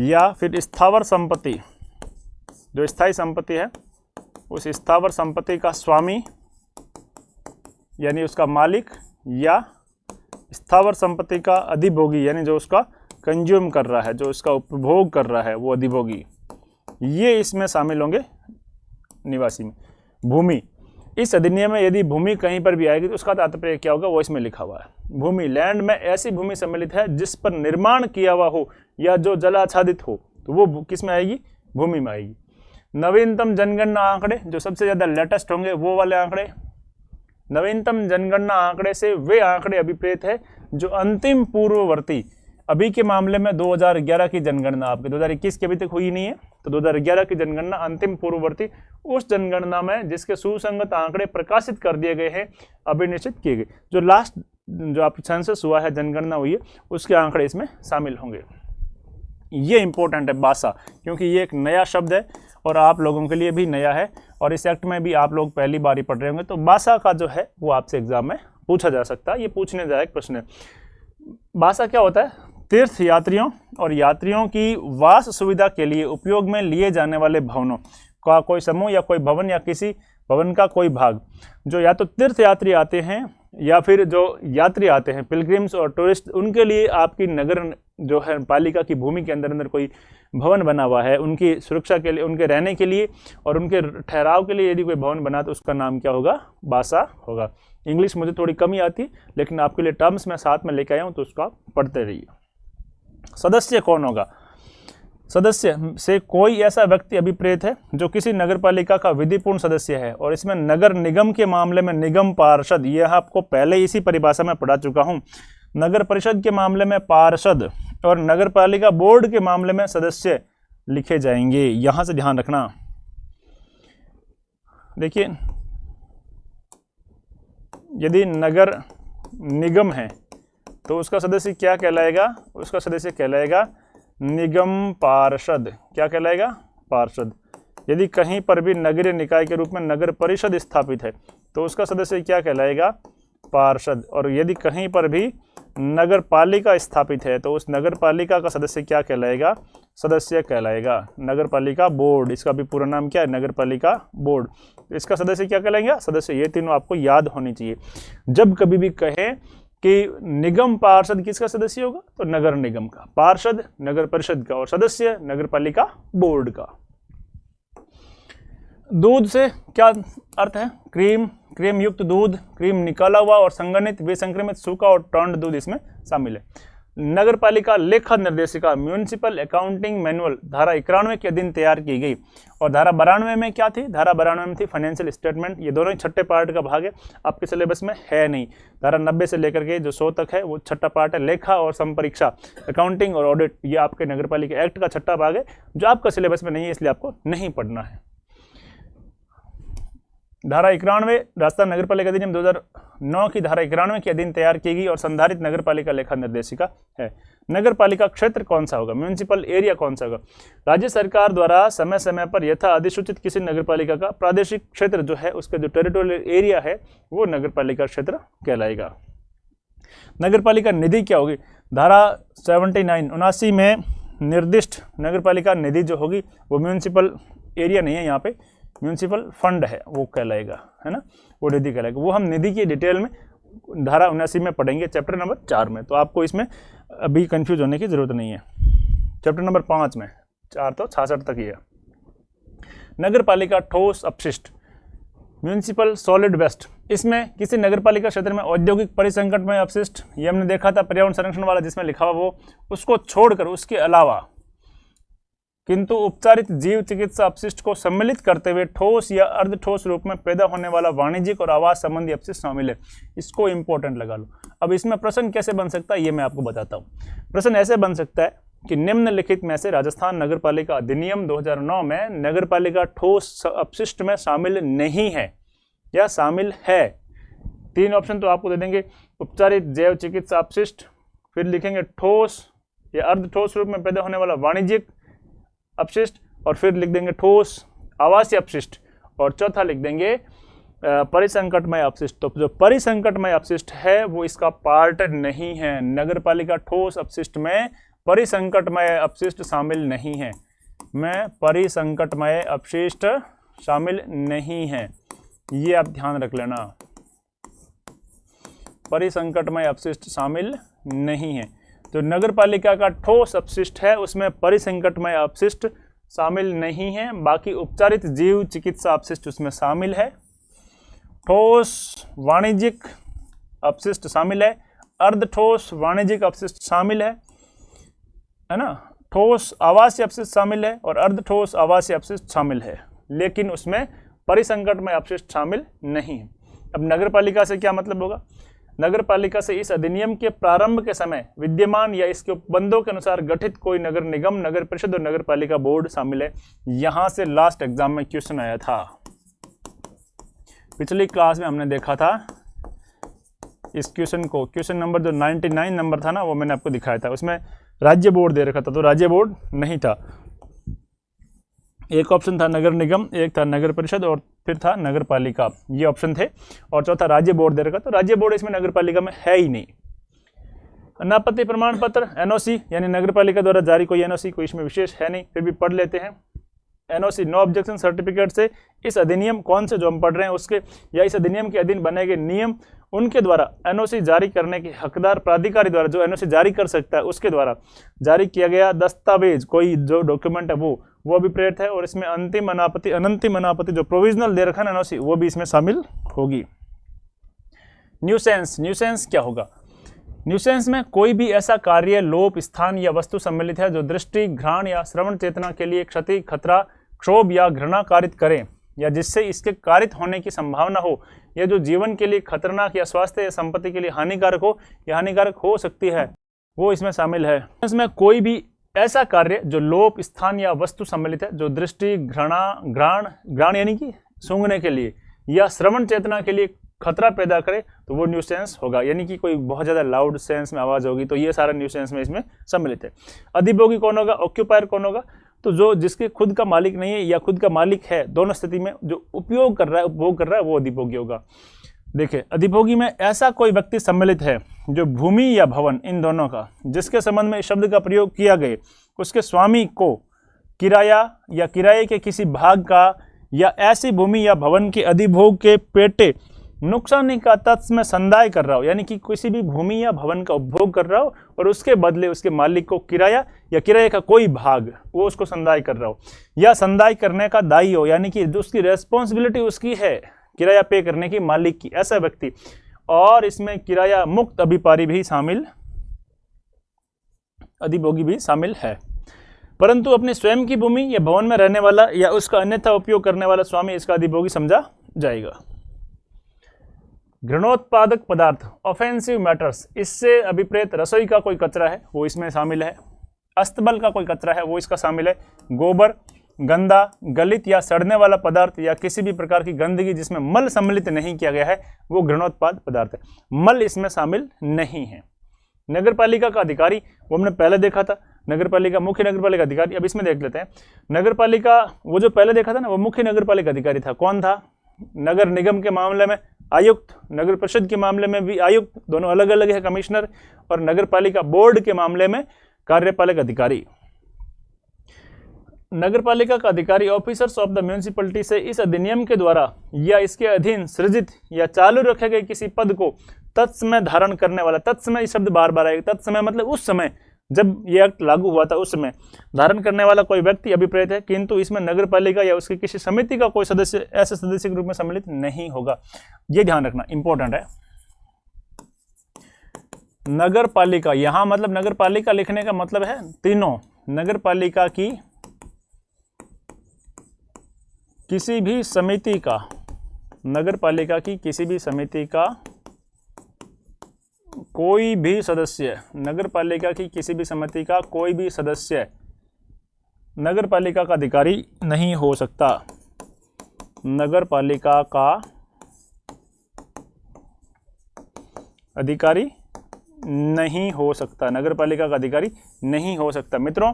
या फिर स्थावर संपत्ति, जो स्थायी संपत्ति है, उस स्थावर संपत्ति का स्वामी यानी उसका मालिक, या स्थावर संपत्ति का अधिभोगी यानी जो उसका कंज्यूम कर रहा है, जो उसका उपभोग कर रहा है, वो अधिभोगी। ये इसमें शामिल होंगे निवासी में। भूमि, इस अधिनियम में यदि भूमि कहीं पर भी आएगी तो उसका तात्पर्य क्या होगा, वो इसमें लिखा हुआ है। भूमि, लैंड में ऐसी भूमि सम्मिलित है जिस पर निर्माण किया हुआ हो या जो जलाच्छादित हो, तो वो किस में आएगी, भूमि में आएगी। नवीनतम जनगणना आंकड़े, जो सबसे ज्यादा लेटेस्ट होंगे वो वाले आंकड़े, नवीनतम जनगणना आंकड़े से वे आंकड़े अभिप्रेत है जो अंतिम पूर्ववर्ती, अभी के मामले में 2011 की जनगणना, आपके 2021 की अभी तक हुई नहीं है, तो 2011 की जनगणना अंतिम पूर्ववर्ती उस जनगणना में जिसके सुसंगत आंकड़े प्रकाशित कर दिए गए हैं, अभी निश्चित किए गए। जो लास्ट जो आप सेंसस हुआ है, जनगणना हुई है, उसके आंकड़े इसमें शामिल होंगे। ये इंपॉर्टेंट है बासा, क्योंकि ये एक नया शब्द है और आप लोगों के लिए भी नया है, और इस एक्ट में भी आप लोग पहली बार ही पढ़ रहे होंगे, तो बासा का जो है वो आपसे एग्जाम में पूछा जा सकता है। ये पूछने जाए प्रश्न है। बासा क्या होता है, तीर्थ यात्रियों और यात्रियों की वास सुविधा के लिए उपयोग में लिए जाने वाले भवनों का कोई समूह या कोई भवन या किसी भवन का कोई भाग, जो या तो तीर्थ यात्री आते हैं या फिर जो यात्री आते हैं, पिलग्रिम्स और टूरिस्ट, उनके लिए आपकी नगर जो है पालिका की भूमि के अंदर कोई भवन बना हुआ है, उनकी सुरक्षा के लिए, उनके रहने के लिए और उनके ठहराव के लिए यदि कोई भवन बना तो उसका नाम क्या होगा, बासा होगा। इंग्लिश मुझे थोड़ी कमी आती है, लेकिन आपके लिए टर्म्स मैं साथ में लेके आया हूँ, तो उसको आप पढ़ते रहिए। सदस्य कौन होगा, सदस्य से कोई ऐसा व्यक्ति अभिप्रेत है जो किसी नगरपालिका का विधिपूर्ण सदस्य है, और इसमें नगर निगम के मामले में निगम पार्षद, यह आपको पहले इसी परिभाषा में पढ़ा चुका हूं। नगर परिषद के मामले में पार्षद और नगरपालिका बोर्ड के मामले में सदस्य लिखे जाएंगे। यहां से ध्यान रखना। देखिए, यदि नगर निगम है तो उसका सदस्य क्या कहलाएगा, उसका सदस्य कहलाएगा निगम पार्षद। क्या कहलाएगा, पार्षद। यदि कहीं पर भी नगरीय निकाय के रूप में नगर परिषद स्थापित है तो उसका सदस्य क्या कहलाएगा, पार्षद। और यदि कहीं पर भी नगर पालिका स्थापित है तो उस नगर पालिका का सदस्य क्या कहलाएगा, सदस्य कहलाएगा। नगर पालिका बोर्ड, इसका भी पूरा नाम क्या है, नगर पालिका बोर्ड, इसका सदस्य क्या कहलाएगा, सदस्य। ये तीनों आपको याद होनी चाहिए। जब कभी भी कहें कि निगम पार्षद किसका सदस्य होगा, तो नगर निगम का, पार्षद नगर परिषद का, और सदस्य नगर पालिका बोर्ड का। दूध से क्या अर्थ है, क्रीम, क्रीम युक्त दूध, क्रीम निकाला हुआ और संघनित विसंक्रमित सूखा और टर्न्ड दूध इसमें शामिल है। नगर पालिका लेखा निर्देशिका, म्यूनिसिपल अकाउंटिंग मैनुअल, धारा 91 के अधीन तैयार की गई, और धारा 92 में क्या थी, धारा 92 में थी फाइनेंशियल स्टेटमेंट। ये दोनों ही छठे पार्ट का भाग है, आपके सिलेबस में है नहीं। धारा 90 से लेकर के जो 100 तक है वो छठा पार्ट है। लेखा और संपरीक्षा, अकाउंटिंग और ऑडिट, ये आपके नगर पालिका एक्ट का छठा भाग है, जो आपका सिलेबस में नहीं है, इसलिए आपको नहीं पढ़ना है। धारा 91 राजस्थान नगर पालिका अधिनियम 2009 की धारा 91 के अधीन तैयार की गई और संधारित नगर पालिका लेखा निर्देशिका है। नगर पालिका क्षेत्र कौन सा होगा, म्यूनिसिपल एरिया कौन सा होगा, राज्य सरकार द्वारा समय समय पर यथा अधिसूचित किसी नगर पालिका का प्रादेशिक क्षेत्र जो है, उसका जो टेरिटोरियल एरिया है वो नगर पालिका क्षेत्र कहलाएगा। नगर पालिका निधि क्या होगी, धारा 79 में निर्दिष्ट नगर पालिका निधि जो होगी वो म्यूनिसिपल एरिया नहीं है, यहाँ पे म्यूनिसिपल फंड है, वो कहलाएगा, है ना, वो निधि कहलाएगा। वो हम निधि की डिटेल में धारा 79 में पढ़ेंगे, चैप्टर नंबर 4 में, तो आपको इसमें अभी कंफ्यूज होने की जरूरत नहीं है। चैप्टर नंबर 5 में, 4 तो 66 तक ही है। नगर पालिका ठोस अपशिष्ट, म्यूनिसिपल सॉलिड वेस्ट, इसमें किसी नगर पालिका क्षेत्र में औद्योगिक परिसंकट में अपशिष्ट, ये हमने देखा था पर्यावरण संरक्षण वाला जिसमें लिखा हुआ वो, उसको छोड़कर उसके अलावा किंतु उपचारित जीव चिकित्सा अपशिष्ट को सम्मिलित करते हुए ठोस या अर्ध ठोस रूप में पैदा होने वाला वाणिज्यिक और आवास संबंधी अपशिष्ट शामिल है। इसको इंपॉर्टेंट लगा लो। अब इसमें प्रश्न कैसे बन सकता है ये मैं आपको बताता हूँ। प्रश्न ऐसे बन सकता है कि निम्नलिखित में से राजस्थान नगर पालिका अधिनियम 2009 में नगर पालिका ठोस अपशिष्ट में शामिल नहीं है या शामिल है। 3 ऑप्शन तो आपको दे देंगे, उपचारित जैव चिकित्सा अपशिष्ट, फिर लिखेंगे ठोस या अर्ध ठोस रूप में पैदा होने वाला वाणिज्यिक अपशिष्ट, और फिर लिख देंगे ठोस आवासीय अपशिष्ट, और चौथा लिख देंगे परिसंकटमय अपशिष्ट। तो जो परिसंकटमय अपशिष्ट है वो इसका पार्ट नहीं है। नगर पालिका ठोस अपशिष्ट में परिसंकटमय अपशिष्ट शामिल नहीं है, में परिसंकटमय अपशिष्ट शामिल नहीं है, ये आप ध्यान रख लेना। परिसंकटमय अपशिष्ट शामिल नहीं है। जो नगर पालिका का ठोस अपशिष्ट है उसमें परिसंकटमय अपशिष्ट शामिल नहीं है, बाकी उपचारित जीव चिकित्सा अपशिष्ट उसमें शामिल है। ठोस वाणिज्यिक अपशिष्ट शामिल है, अर्ध ठोस वाणिज्यिक अपशिष्ट शामिल है ना, ठोस आवासीय अपशिष्ट शामिल है और अर्ध ठोस आवासीय अपशिष्ट शामिल है, लेकिन उसमें परिसंकट में अपशिष्ट शामिल नहीं है। अब नगरपालिका से क्या मतलब होगा? नगरपालिका से इस अधिनियम के प्रारंभ के समय विद्यमान या इसके उपबंधों के अनुसार गठित कोई नगर निगम, नगर परिषद और नगरपालिका बोर्ड शामिल है। यहां से लास्ट एग्जाम में क्वेश्चन आया था, पिछली क्लास में हमने देखा था इस क्वेश्चन को, क्वेश्चन नंबर जो 99 नंबर था ना, वो मैंने आपको दिखाया था। उसमें राज्य बोर्ड दे रखा था, तो राज्य बोर्ड नहीं था। एक ऑप्शन था नगर निगम, एक था नगर परिषद और फिर था नगर पालिका, ये ऑप्शन थे, और चौथा राज्य बोर्ड दे रखा। तो राज्य बोर्ड इसमें नगर पालिका में है ही नहीं। अनापत्ति प्रमाण पत्र एनओसी, यानी नगर पालिका द्वारा जारी कोई एनओसी, कोई इसमें विशेष है नहीं, फिर भी पढ़ लेते हैं। एनओसी नो ऑब्जेक्शन सर्टिफिकेट से इस अधिनियम कौन से जो हम पढ़ रहे हैं उसके या इस अधिनियम के अधीन बने गए नियम, उनके द्वारा एनओसी जारी करने के हकदार प्राधिकारी द्वारा, जो एनओसी जारी कर सकता है उसके द्वारा जारी किया गया दस्तावेज, कोई जो डॉक्यूमेंट है वो भी प्रेरित है। और इसमें अंतिम अनापत्ति, अनंतिम अनापत्ति जो प्रोविजनल दे रखा है एनओसी, वो भी इसमें शामिल होगी। न्यूसेंस, न्यूसेंस क्या होगा? न्यूसेंस में कोई भी ऐसा कार्य, लोप, स्थान या वस्तु सम्मिलित है जो दृष्टि, घ्राण या श्रवण चेतना के लिए क्षति, खतरा, क्षोभ या घृणा कारित करे, या जिससे इसके कारित होने की संभावना हो, या जो जीवन के लिए खतरनाक या स्वास्थ्य या संपत्ति के लिए हानिकारक हो या हानिकारक हो सकती है, वो इसमें शामिल है। इसमें कोई भी ऐसा कार्य जो लोप, स्थान या वस्तु सम्मिलित है जो दृष्टि, घ्राण यानी कि सूंघने के लिए या श्रवण चेतना के लिए खतरा पैदा करे, तो वो न्यूसेंस होगा। यानी कि कोई बहुत ज्यादा लाउड सेंस में आवाज होगी, तो ये सारा न्यूसेंस में इसमें सम्मिलित है। अधिभोगी कौन होगा? ऑक्यूपायर कौन होगा? तो जो जिसके खुद का मालिक नहीं है या खुद का मालिक है, दोनों स्थिति में जो उपयोग कर रहा है, उपभोग कर रहा है, वो अधिभोगी होगा। देखिए, अधिभोगी में ऐसा कोई व्यक्ति सम्मिलित है जो भूमि या भवन, इन दोनों का, जिसके संबंध में इस शब्द का प्रयोग किया गए, उसके स्वामी को किराया या किराए के किसी भाग का या ऐसी भूमि या भवन के अधिभोग के पेटे नुकसानी का तत्समय संदाय कर रहा हो, यानी कि किसी भी भूमि या भवन का उपभोग कर रहा हो और उसके बदले उसके मालिक को किराया या किराए का कोई भाग वो उसको संदाय कर रहा हो, या संदाय करने का दायी हो, यानी कि जो उसकी रेस्पॉन्सिबिलिटी उसकी है किराया पे करने की, मालिक की, ऐसा व्यक्ति। और इसमें किराया मुक्त अभिपारी भी शामिल, अधिभोगी भी शामिल है। परंतु अपनी स्वयं की भूमि या भवन में रहने वाला या उसका अन्यथा उपयोग करने वाला स्वामी इसका अधिभोगी समझा जाएगा। घृणोत्पादक पदार्थ, ऑफेंसिव मैटर्स, इससे अभिप्रेत रसोई का कोई कचरा है वो इसमें शामिल है। अस्तबल का कोई कचरा है वो इसका शामिल है। गोबर, गंदा, गलित या सड़ने वाला पदार्थ या किसी भी प्रकार की गंदगी जिसमें मल सम्मिलित नहीं किया गया है, वो घृणोत्पाद पदार्थ है। मल इसमें शामिल नहीं है। नगरपालिका का अधिकारी, वो हमने पहले देखा था, नगरपालिका मुख्य नगरपालिका अधिकारी। अब इसमें देख लेते हैं नगरपालिका, वो जो पहले देखा था ना, वो मुख्य नगरपालिका अधिकारी था। कौन था? नगर निगम के मामले में आयुक्त, नगर परिषद के मामले में भी आयुक्त, दोनों अलग अलग है, कमिश्नर, और नगरपालिका बोर्ड के मामले में कार्यपालक अधिकारी। नगरपालिका का अधिकारी ऑफिसर्स ऑफ द म्यूनिसिपैलिटी से इस अधिनियम के द्वारा या इसके अधीन सृजित या चालू रखे गए किसी पद को तत्समय धारण करने वाला, तत्समय शब्द बार बार आएगा, तत्समय मतलब उस समय जब ये एक्ट लागू हुआ था उस समय धारण करने वाला कोई व्यक्ति अभिप्रेत है, किंतु इसमें नगरपालिका या उसकी किसी समिति का कोई सदस्य ऐसे सदस्य के रूप में सम्मिलित नहीं होगा। ये ध्यान रखना, इंपॉर्टेंट है। नगरपालिका, यहां मतलब नगरपालिका लिखने का मतलब है तीनों, नगरपालिका की किसी भी समिति का, नगरपालिका की किसी भी समिति का कोई भी सदस्य, नगरपालिका की किसी भी समिति का कोई भी सदस्य नगरपालिका का अधिकारी नहीं हो सकता। नगरपालिका का अधिकारी नहीं हो सकता, नगरपालिका का अधिकारी नहीं हो सकता। मित्रों,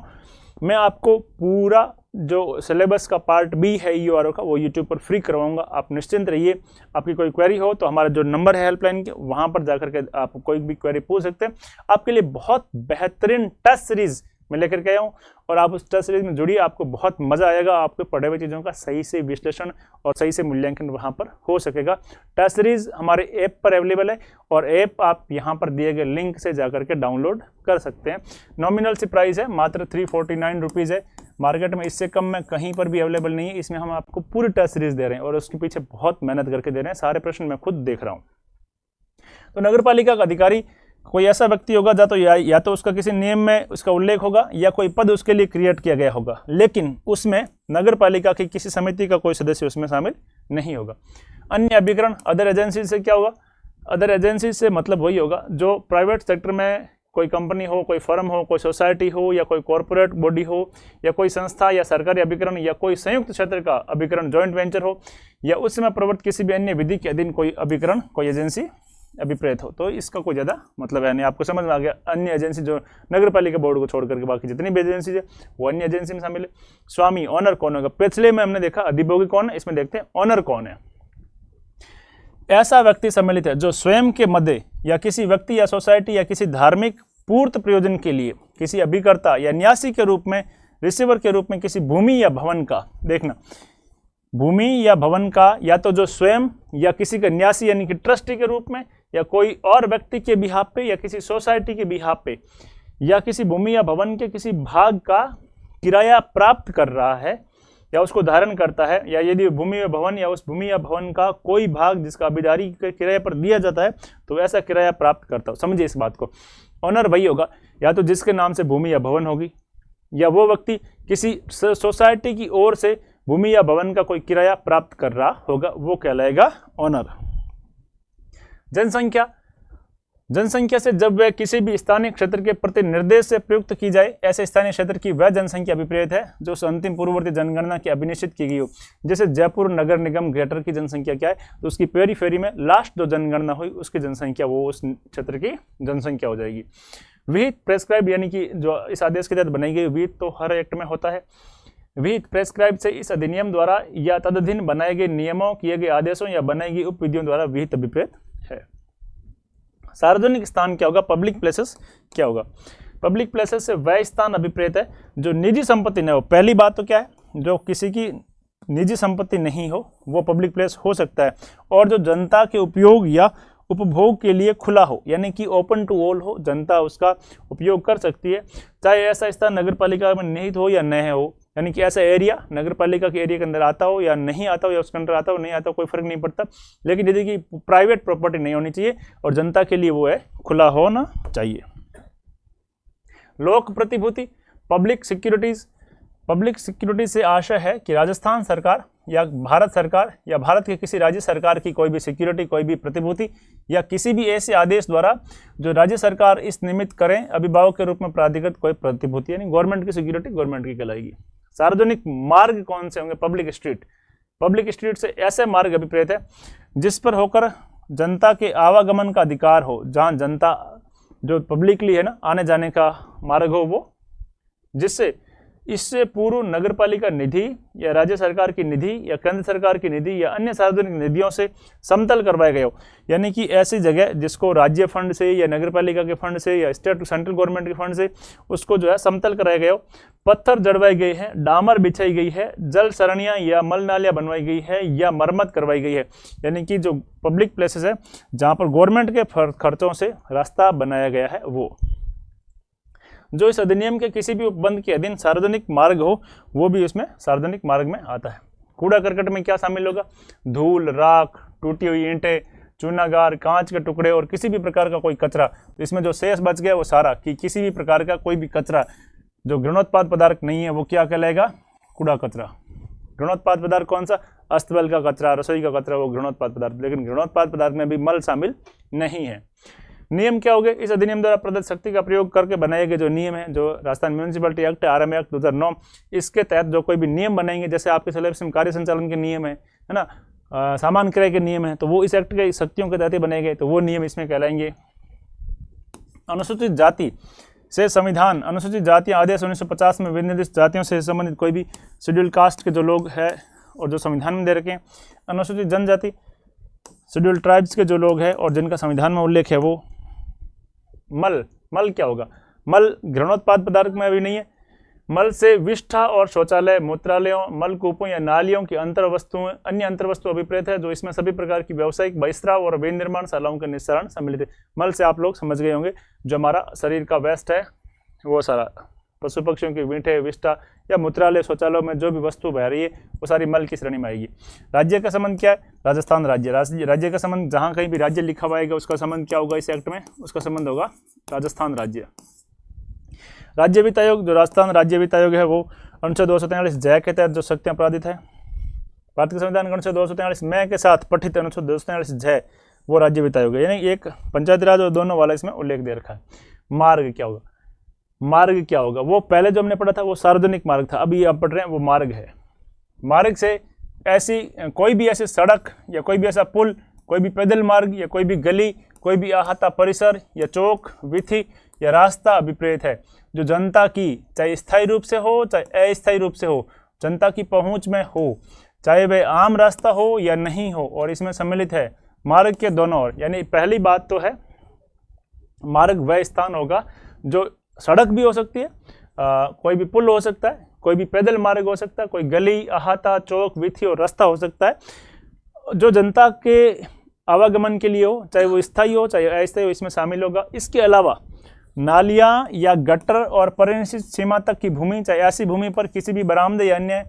मैं आपको पूरा जो सिलेबस का पार्ट बी है ईओआरओ का, वो यूट्यूब पर फ्री करवाऊंगा। आप निश्चिंत रहिए। आपकी कोई क्वेरी हो तो हमारा जो नंबर है हेल्पलाइन के, वहां पर जाकर के आप कोई भी क्वेरी पूछ सकते हैं। आपके लिए बहुत बेहतरीन टेस्ट सीरीज मैं लेकर के आया हूँ और आप उस टेस्ट सीरीज में जुड़िए, आपको बहुत मजा आएगा। आपके पढ़े हुए चीज़ों का सही से विश्लेषण और सही से मूल्यांकन वहाँ पर हो सकेगा। टेस्ट सीरीज हमारे ऐप पर अवेलेबल है और ऐप आप यहाँ पर दिए गए लिंक से जाकर के डाउनलोड कर सकते हैं। नॉमिनल सी प्राइस है, मात्र 349 रुपीज़ है। मार्केट में इससे कम में कहीं पर भी अवेलेबल नहीं है। इसमें हम आपको पूरी टेस्ट सीरीज दे रहे हैं और उसके पीछे बहुत मेहनत करके दे रहे हैं, सारे प्रश्न मैं खुद देख रहा हूँ। तो नगर पालिका का अधिकारी कोई ऐसा व्यक्ति होगा या तो उसका किसी नियम में उसका उल्लेख होगा या कोई पद उसके लिए क्रिएट किया गया होगा, लेकिन उसमें नगर पालिका की किसी समिति का कोई सदस्य उसमें शामिल नहीं होगा। अन्य अभिकरण अदर एजेंसी से क्या होगा? अदर एजेंसी से मतलब वही होगा जो प्राइवेट सेक्टर में कोई कंपनी हो, कोई फर्म हो, कोई सोसाइटी हो या कोई कॉरपोरेट बॉडी हो या कोई संस्था या सरकारी अभिकरण या कोई संयुक्त क्षेत्र का अभिकरण जॉइंट वेंचर हो या उस समय प्रवर्त किसी भी अन्य विधि के अधीन कोई अभिकरण कोई एजेंसी अभिप्रेत हो। तो इसका कोई ज़्यादा मतलब है नहीं। आपको समझ में आ गया? अन्य एजेंसी जो नगर पालिका बोर्ड को छोड़ करके बाकी जितनी भी एजेंसी है वो अन्य एजेंसी में शामिल है। स्वामी ऑनर कौन होगा? पिछले में हमने देखा अधिभोगी कौन है, इसमें देखते हैं ऑनर कौन है। ऐसा व्यक्ति सम्मिलित है जो स्वयं के मध्य या किसी व्यक्ति या सोसाइटी या किसी धार्मिक पूर्त प्रयोजन के लिए किसी अभिकर्ता या न्यासी के रूप में, रिसीवर के रूप में किसी भूमि या भवन का, देखना भूमि या भवन का या तो जो स्वयं या किसी का न्यासी यानी कि ट्रस्टी के रूप में या कोई और व्यक्ति के बिहाफ पे या किसी सोसाइटी के बिहाफ पे या किसी भूमि या भवन के किसी भाग का किराया प्राप्त कर रहा है या उसको धारण करता है, या यदि भूमि या भवन या उस भूमि या भवन का कोई भाग जिसका अभिदारी के किराए पर दिया जाता है तो ऐसा किराया प्राप्त करता हो। समझिए इस बात को। ऑनर वही होगा या तो जिसके नाम से भूमि या भवन होगी या वो व्यक्ति किसी सोसाइटी की ओर से भूमि या भवन का कोई किराया प्राप्त कर रहा होगा, वो कहलाएगा ऑनर। जनसंख्या, जनसंख्या से जब वह किसी भी स्थानीय क्षेत्र के प्रति निर्देश से प्रयुक्त की जाए, ऐसे स्थानीय क्षेत्र की वह जनसंख्या अभिप्रेत है जो अंतिम पूर्ववर्ती जनगणना की अभिनिश्चित की गई हो। जैसे जयपुर नगर निगम ग्रेटर की जनसंख्या क्या है, तो उसकी पेरीफेरी में लास्ट जो जनगणना हुई उसकी जनसंख्या वो उस क्षेत्र की जनसंख्या हो जाएगी। विहित प्रेस्क्राइब यानी कि जो इस आदेश के तहत बनाई गई, विहित तो हर एक्ट में होता है। विहित प्रेस्क्राइब से इस अधिनियम द्वारा या तदधीन बनाए गए नियमों, किए गए आदेशों या बनाई गई उप विधियों द्वारा विहित अभिप्रेत है। सार्वजनिक स्थान क्या होगा? पब्लिक प्लेसेस क्या होगा? पब्लिक प्लेसेस से वह स्थान अभिप्रेत है जो निजी संपत्ति न हो। पहली बात तो क्या है, जो किसी की निजी संपत्ति नहीं हो वो पब्लिक प्लेस हो सकता है, और जो जनता के उपयोग या उपभोग के लिए खुला हो, यानी कि ओपन टू ऑल हो, जनता उसका उपयोग कर सकती है, चाहे ऐसा स्थान नगर पालिका में निहित हो या न हो, यानी कि ऐसा एरिया नगर पालिका के एरिया के अंदर आता हो या नहीं आता हो, या उसके अंदर आता हो नहीं आता हो, कोई फर्क नहीं पड़ता। लेकिन यदि कि प्राइवेट प्रॉपर्टी नहीं होनी चाहिए और जनता के लिए वो है खुला होना चाहिए। लोक प्रतिभूति, पब्लिक सिक्योरिटीज, पब्लिक सिक्योरिटी से आशय है कि राजस्थान सरकार या भारत सरकार या भारत के किसी राज्य सरकार की कोई भी सिक्योरिटी, कोई भी प्रतिभूति या किसी भी ऐसे आदेश द्वारा जो राज्य सरकार इस निमित्त करें, अभिभावक के रूप में प्राधिकृत कोई प्रतिभूति, यानी गवर्नमेंट की सिक्योरिटी गवर्नमेंट की कहलाएगी। सार्वजनिक मार्ग कौन से होंगे? Public street. पब्लिक स्ट्रीट से ऐसे मार्ग अभिप्रेत है जिस पर होकर जनता के आवागमन का अधिकार हो, जहां जनता जो पब्लिकली है ना आने जाने का मार्ग हो वो, जिससे इससे पूर्व नगर पालिका निधि या राज्य सरकार की निधि या केंद्र सरकार की निधि या अन्य सार्वजनिक निधियों से समतल करवाए गए हो, यानी कि ऐसी जगह जिसको राज्य फंड से या नगर पालिका के फंड से या स्टेट सेंट्रल गवर्नमेंट के फंड से उसको जो है समतल कराया गया हो, पत्थर जड़वाए गए हैं, डामर बिछाई गई है, जल सरणियाँ या मल नालियाँ बनवाई गई है या मरम्मत करवाई गई है, यानी कि जो पब्लिक प्लेसेस है जहाँ पर गवर्नमेंट के खर्चों से रास्ता बनाया गया है वो। जो इस अधिनियम के किसी भी उपबंध के अधीन सार्वजनिक मार्ग हो वो भी इसमें सार्वजनिक मार्ग में आता है। कूड़ा करकट में क्या शामिल होगा? धूल, राख, टूटी हुई ईंटें, चूनागार, कांच के टुकड़े और किसी भी प्रकार का कोई कचरा। तो इसमें जो शेष बच गया वो सारा कि किसी भी प्रकार का कोई भी कचरा जो घृणोत्पाद पदार्थ नहीं है वो क्या कहलाएगा? कूड़ा कचरा। घृणोत्पाद पदार्थ कौन सा? अस्तबल का कचरा, रसोई का कचरा, वो घृणोत्पाद पदार्थ। लेकिन घृणोत्पाद पदार्थ में भी मल शामिल नहीं है। नियम क्या हो गए? इस अधिनियम द्वारा प्रदत्त शक्ति का प्रयोग करके बनाए गए जो नियम है, जो Rajasthan municipality act, RM act 2009, इसके तहत जो कोई भी नियम बनाएंगे, जैसे आपके सिलेबस में कार्य संचालन के नियम है ना, सामान क्रय के नियम है, तो वो इस एक्ट के शक्तियों के तहत ही बनाए गए, तो वो नियम इसमें कहलाएंगे। अनुसूचित जाति से संविधान, अनुसूचित जातियां आदेश 1950 में विनिर्दिष्ट जातियों से संबंधित कोई भी शेड्यूल कास्ट के जो लोग हैं और जो संविधान में दे रखे हैं। अनुसूचित जनजाति, शेड्यूल ट्राइब्स के जो लोग हैं और जिनका संविधान में उल्लेख है वो। मल, मल क्या होगा? मल घृणोत्पाद पदार्थ में अभी नहीं है। मल से विष्ठा और शौचालय, मूत्रालयों, मलकूपों या नालियों की अंतर वस्तुएं, अन्य अंतर वस्तु अभिप्रेत है, जो इसमें सभी प्रकार की व्यावसायिक बहिस्राव और विनिर्माण शालाओं के निस्तारण सम्मिलित है। मल से आप लोग समझ गए होंगे जो हमारा शरीर का वेस्ट है वो सारा पशु पक्षियों की वींठे, विष्ठा या मूत्रालय, शौचालयों में जो भी वस्तु बह रही है वो सारी मल की श्रेणी में आएगी। राज्य का संबंध क्या है? राजस्थान राज्य। राज्य का संबंध जहाँ कहीं भी राज्य लिखा हुआ आएगा उसका संबंध क्या होगा इस एक्ट में? उसका संबंध होगा राजस्थान राज्य। राज्य वित्त आयोग, जो राजस्थान राज्य वित्त आयोग है वो अनुच्छेद 243 जय के तहत जो शक्तियां अपराधित है, भारत के संविधान के अनुच्छेद 243 में के साथ पठित अनुच्छेद 243 जय वो राज्य वित्त आयोग है, यानी एक पंचायती राज और दोनों वाला इसमें उल्लेख दे रखा है। मार्ग क्या होगा? मार्ग क्या होगा? वो पहले जो हमने पढ़ा था वो सार्वजनिक मार्ग था, अभी आप पढ़ रहे हैं वो मार्ग है। मार्ग से ऐसी कोई भी ऐसी सड़क या कोई भी ऐसा पुल, कोई भी पैदल मार्ग या कोई भी गली, कोई भी अहाता परिसर या चौक, वीथी या रास्ता अभिप्रेत है जो जनता की, चाहे स्थायी रूप से हो चाहे अस्थायी रूप से हो, जनता की पहुंच में हो, चाहे वह आम रास्ता हो या नहीं हो, और इसमें सम्मिलित है मार्ग के दोनों ओर। यानी पहली बात तो है मार्ग वह स्थान होगा जो सड़क भी हो सकती है, कोई भी पुल हो सकता है, कोई भी पैदल मार्ग हो सकता है, कोई गली, अहाता, चौक, वीथी और रास्ता हो सकता है, जो जनता के आवागमन के लिए हो, चाहे वो स्थायी हो चाहे अस्थायी हो, इसमें शामिल होगा। इसके अलावा नालियां या गटर और परिनिश्चित सीमा तक की भूमि, चाहे ऐसी भूमि पर किसी भी बरामदे या अन्य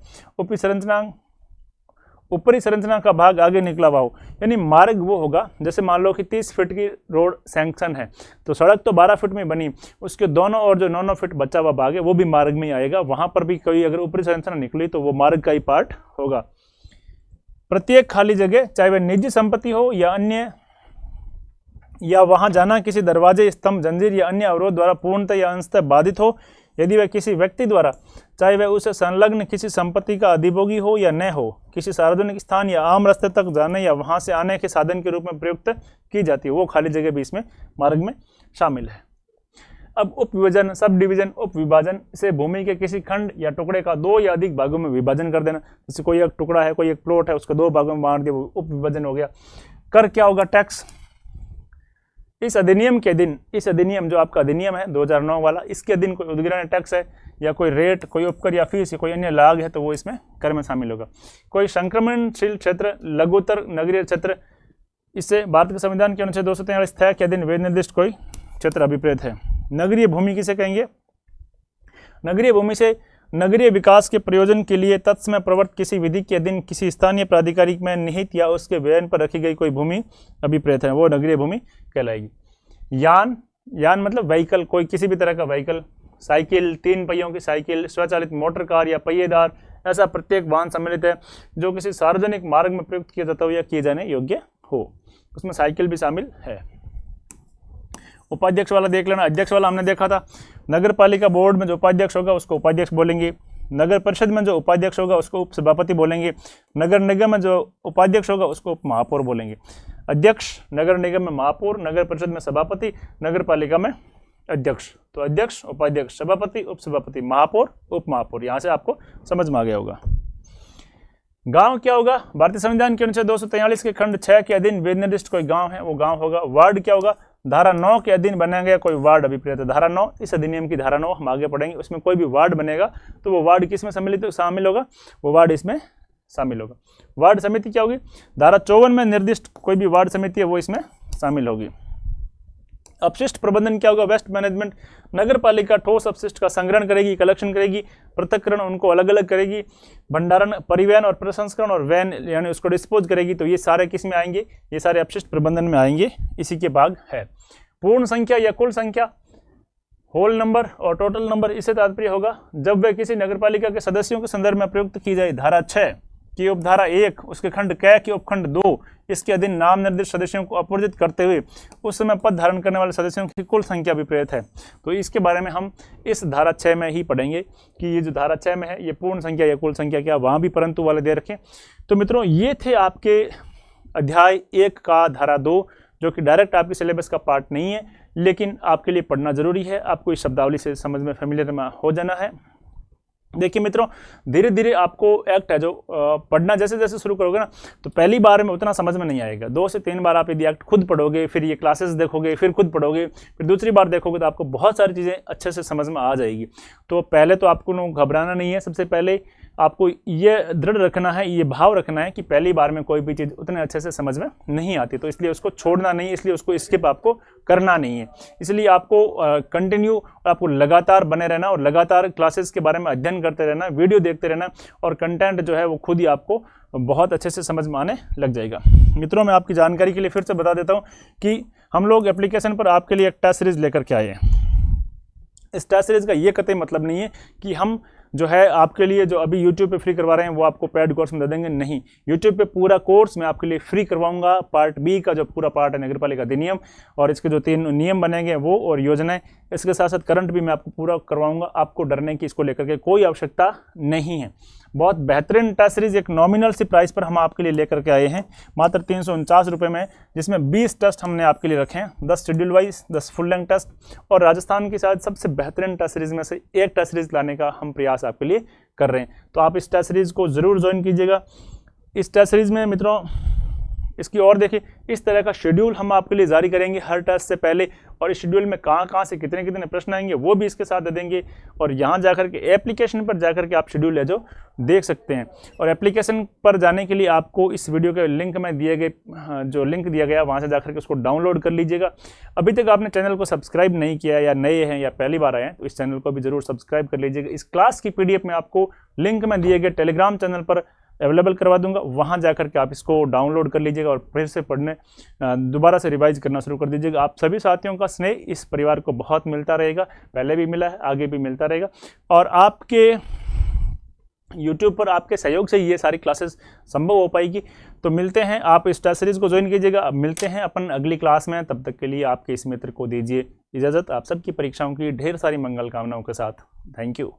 ऊपरी संरचना का भाग आगे निकला हुआ हो। यानी मार्ग वो होगा, जैसे मान लो कि 30 फीट की रोड सैंक्शन है तो सड़क तो 12 फीट में बनी, उसके दोनों और जो 9-9 फीट बचा हुआ भाग है वो भी मार्ग में ही आएगा। वहां पर भी कोई अगर ऊपरी संरचना निकली तो वो मार्ग का ही पार्ट होगा। प्रत्येक खाली जगह, चाहे वह निजी संपत्ति हो या अन्य, या वहां जाना किसी दरवाजे, स्तंभ, जंजीर या अन्य अवरोध द्वारा पूर्णतः या अंशतः बाधित हो, यदि वह किसी व्यक्ति द्वारा, चाहे वह उसे संलग्न किसी संपत्ति का अधिभोगी हो या न हो, किसी सार्वजनिक स्थान या आम रास्ते तक जाने या वहां से आने के साधन के रूप में प्रयुक्त की जाती है, वो खाली जगह भी इसमें मार्ग में शामिल है। अब उप विभाजन, सब डिवीजन, उप विभाजन से भूमि के किसी खंड या टुकड़े का 2 या अधिक भागों में विभाजन कर देना। जैसे कोई एक टुकड़ा है, कोई एक प्लॉट है, उसको 2 भागों में बांट दिया, वो उप विभाजन हो गया। कर क्या होगा? टैक्स। इस अधिनियम के दिन, इस अधिनियम जो आपका अधिनियम है 2009 वाला, इसके दिन कोई उद्ग्रहण टैक्स है या कोई रेट, कोई उपकर या फीस या कोई अन्य लाभ है तो वो इसमें कर में शामिल होगा। कोई संक्रमणशील क्षेत्र, लघुतर नगरीय क्षेत्र, इससे भारत के संविधान के अनुच्छेद 243 तय के दिन वे निर्दिष्ट कोई क्षेत्र अभिप्रेत है। नगरीय भूमि किसे कहेंगे? नगरीय भूमि से नगरीय विकास के प्रयोजन के लिए तत्समय प्रवर्त किसी विधि के अधीन किसी स्थानीय प्राधिकारी में निहित या उसके व्ययन पर रखी गई कोई भूमि अभिप्रेत है, वो नगरीय भूमि कहलाएगी। यान मतलब व्हीकल, कोई किसी भी तरह का व्हीकल, साइकिल, 3 पहियों की साइकिल, स्वचालित मोटर कार या पहिएदार, ऐसा प्रत्येक वाहन सम्मिलित है जो किसी सार्वजनिक मार्ग में प्रयुक्त किया जाता हो या किए जाने योग्य हो, उसमें साइकिल भी शामिल है। उपाध्यक्ष वाला देख लेना। अध्यक्ष वाला हमने देखा था, नगर पालिका बोर्ड में जो उपाध्यक्ष होगा उसको उपाध्यक्ष बोलेंगे, नगर परिषद में जो उपाध्यक्ष होगा उसको उप सभापति बोलेंगे, नगर निगम में जो उपाध्यक्ष होगा उसको उप महापौर बोलेंगे। अध्यक्ष नगर निगम में महापौर, नगर परिषद में सभापति, नगर पालिका में अध्यक्ष। तो अध्यक्ष, उपाध्यक्ष, सभापति, उप सभापति, महापौर, उप महापौर, यहाँ से आपको समझ में आ गया होगा। गांव क्या होगा? भारतीय संविधान के अनुच्छेद 243 के खंड 6 के अधीन निर्दिष्ट कोई गांव है वो गांव होगा। वार्ड क्या होगा? धारा 9 के अधीन बनाया गया कोई वार्ड अभिप्रेत है। धारा 9, इस अधिनियम की धारा 9 हम आगे पढ़ेंगे, उसमें कोई भी वार्ड बनेगा तो वो वार्ड किस में शामिल होगा? वो वार्ड इसमें शामिल होगा। वार्ड समिति क्या होगी? धारा 54 में निर्दिष्ट कोई भी वार्ड समिति है वो इसमें शामिल होगी। अपशिष्ट प्रबंधन क्या होगा? Waste management. नगर पालिका ठोस अपशिष्ट का संग्रहण करेगी, कलेक्शन करेगी, पृथक्करण उनको अलग अलग करेगी, भंडारण, परिवहन और प्रसंस्करण और वैन यानी उसको डिस्पोज करेगी। तो ये सारे किस में आएंगे? ये सारे अपशिष्ट प्रबंधन में आएंगे, इसी के भाग है। पूर्ण संख्या या कुल संख्या, होल नंबर और टोटल नंबर, इससे तात्पर्य होगा जब वे किसी नगर पालिका के सदस्यों के संदर्भ में प्रयुक्त की जाए। धारा 6 की उपधारा 1 उसके खंड क के उपखंड 2 इसके अधीन नाम निर्दिष्ट सदस्यों को अपूर्जित करते हुए उस समय पद धारण करने वाले सदस्यों की कुल संख्या अभिप्रेत है। तो इसके बारे में हम इस धारा 6 में ही पढ़ेंगे कि ये जो धारा 6 में है ये पूर्ण संख्या या कुल संख्या क्या, वहाँ भी परंतु वाले दे रखें। तो मित्रों ये थे आपके अध्याय 1 का धारा 2, जो कि डायरेक्ट आपके सिलेबस का पार्ट नहीं है, लेकिन आपके लिए पढ़ना जरूरी है। आपको इस शब्दावली से समझ में फेमिलियर में हो जाना है। देखिए मित्रों, धीरे धीरे आपको एक्ट है जो पढ़ना जैसे जैसे शुरू करोगे ना, तो पहली बार में उतना समझ में नहीं आएगा। 2 से 3 बार आप यदि एक्ट खुद पढ़ोगे, फिर ये क्लासेस देखोगे, फिर खुद पढ़ोगे, फिर दूसरी बार देखोगे, तो आपको बहुत सारी चीज़ें अच्छे से समझ में आ जाएगी। तो पहले तो आपको घबराना नहीं है। सबसे पहले आपको ये दृढ़ रखना है, ये भाव रखना है कि पहली बार में कोई भी चीज़ उतने अच्छे से समझ में नहीं आती, तो इसलिए उसको छोड़ना नहीं है, इसलिए उसको स्किप आपको करना नहीं है। इसलिए आपको कंटिन्यू और आपको लगातार बने रहना और लगातार क्लासेस के बारे में अध्ययन करते रहना, वीडियो देखते रहना और कंटेंट जो है वो खुद ही आपको बहुत अच्छे से समझ में आने लग जाएगा। मित्रों, मैं आपकी जानकारी के लिए फिर से बता देता हूँ कि हम लोग एप्लीकेशन पर आपके लिए एक टेस्ट सीरीज लेकर के आए हैं। इस टेस्ट सीरीज का ये कतई मतलब नहीं है कि हम जो है आपके लिए जो अभी YouTube पे फ्री करवा रहे हैं वो आपको पेड कोर्स में दे देंगे, नहीं। YouTube पे पूरा कोर्स मैं आपके लिए फ्री करवाऊंगा। पार्ट बी का जो पूरा पार्ट है नगर पालिका अधिनियम और इसके जो 3 नियम बनेंगे वो और योजनाएं, इसके साथ साथ करंट भी मैं आपको पूरा करवाऊंगा। आपको डरने की इसको लेकर के कोई आवश्यकता नहीं है। बहुत बेहतरीन टेस्ट सीरीज एक नॉमिनल सी प्राइस पर हम आपके लिए लेकर के आए हैं, मात्र 349 रुपये में, जिसमें 20 टेस्ट हमने आपके लिए रखे हैं, 10 schedule wise, 10 full length test और राजस्थान की शायद सबसे बेहतरीन टेस्ट सीरीज में से एक टेस्ट सीरीज लाने का हम प्रयास आपके लिए कर रहे हैं। तो आप इस टेस्ट सीरीज को जरूर ज्वाइन कीजिएगा। इस टेस्ट सीरीज में मित्रों इसकी और देखिए, इस तरह का शेड्यूल हम आपके लिए जारी करेंगे हर टेस्ट से पहले, और इस शेड्यूल में कहाँ से कितने कितने प्रश्न आएंगे वो भी इसके साथ दे देंगे। और यहाँ जाकर के एप्लीकेशन पर जाकर के आप शेड्यूल है जो देख सकते हैं। और एप्लीकेशन पर जाने के लिए आपको इस वीडियो के लिंक में दिए गए, जो लिंक दिया गया वहाँ से जाकर के उसको डाउनलोड कर लीजिएगा। अभी तक आपने चैनल को सब्सक्राइब नहीं किया या नए हैं या पहली बार आए हैं तो इस चैनल को भी जरूर सब्सक्राइब कर लीजिएगा। इस क्लास की PDF में आपको लिंक में दिए गए टेलीग्राम चैनल पर अवेलेबल करवा दूंगा, वहां जाकर के आप इसको डाउनलोड कर लीजिएगा और फिर से पढ़ने दोबारा से रिवाइज करना शुरू कर दीजिएगा। आप सभी साथियों का स्नेह इस परिवार को बहुत मिलता रहेगा, पहले भी मिला है, आगे भी मिलता रहेगा। और आपके YouTube पर आपके सहयोग से ये सारी क्लासेस संभव हो पाएगी। तो मिलते हैं, आप इस टेस्ट सीरीज को ज्वाइन कीजिएगा। अब मिलते हैं अपन अगली क्लास में, तब तक के लिए आपके इस मित्र को दीजिए इजाज़त। आप सबकी परीक्षाओं की ढेर सारी मंगल कामनाओं के साथ। Thank you.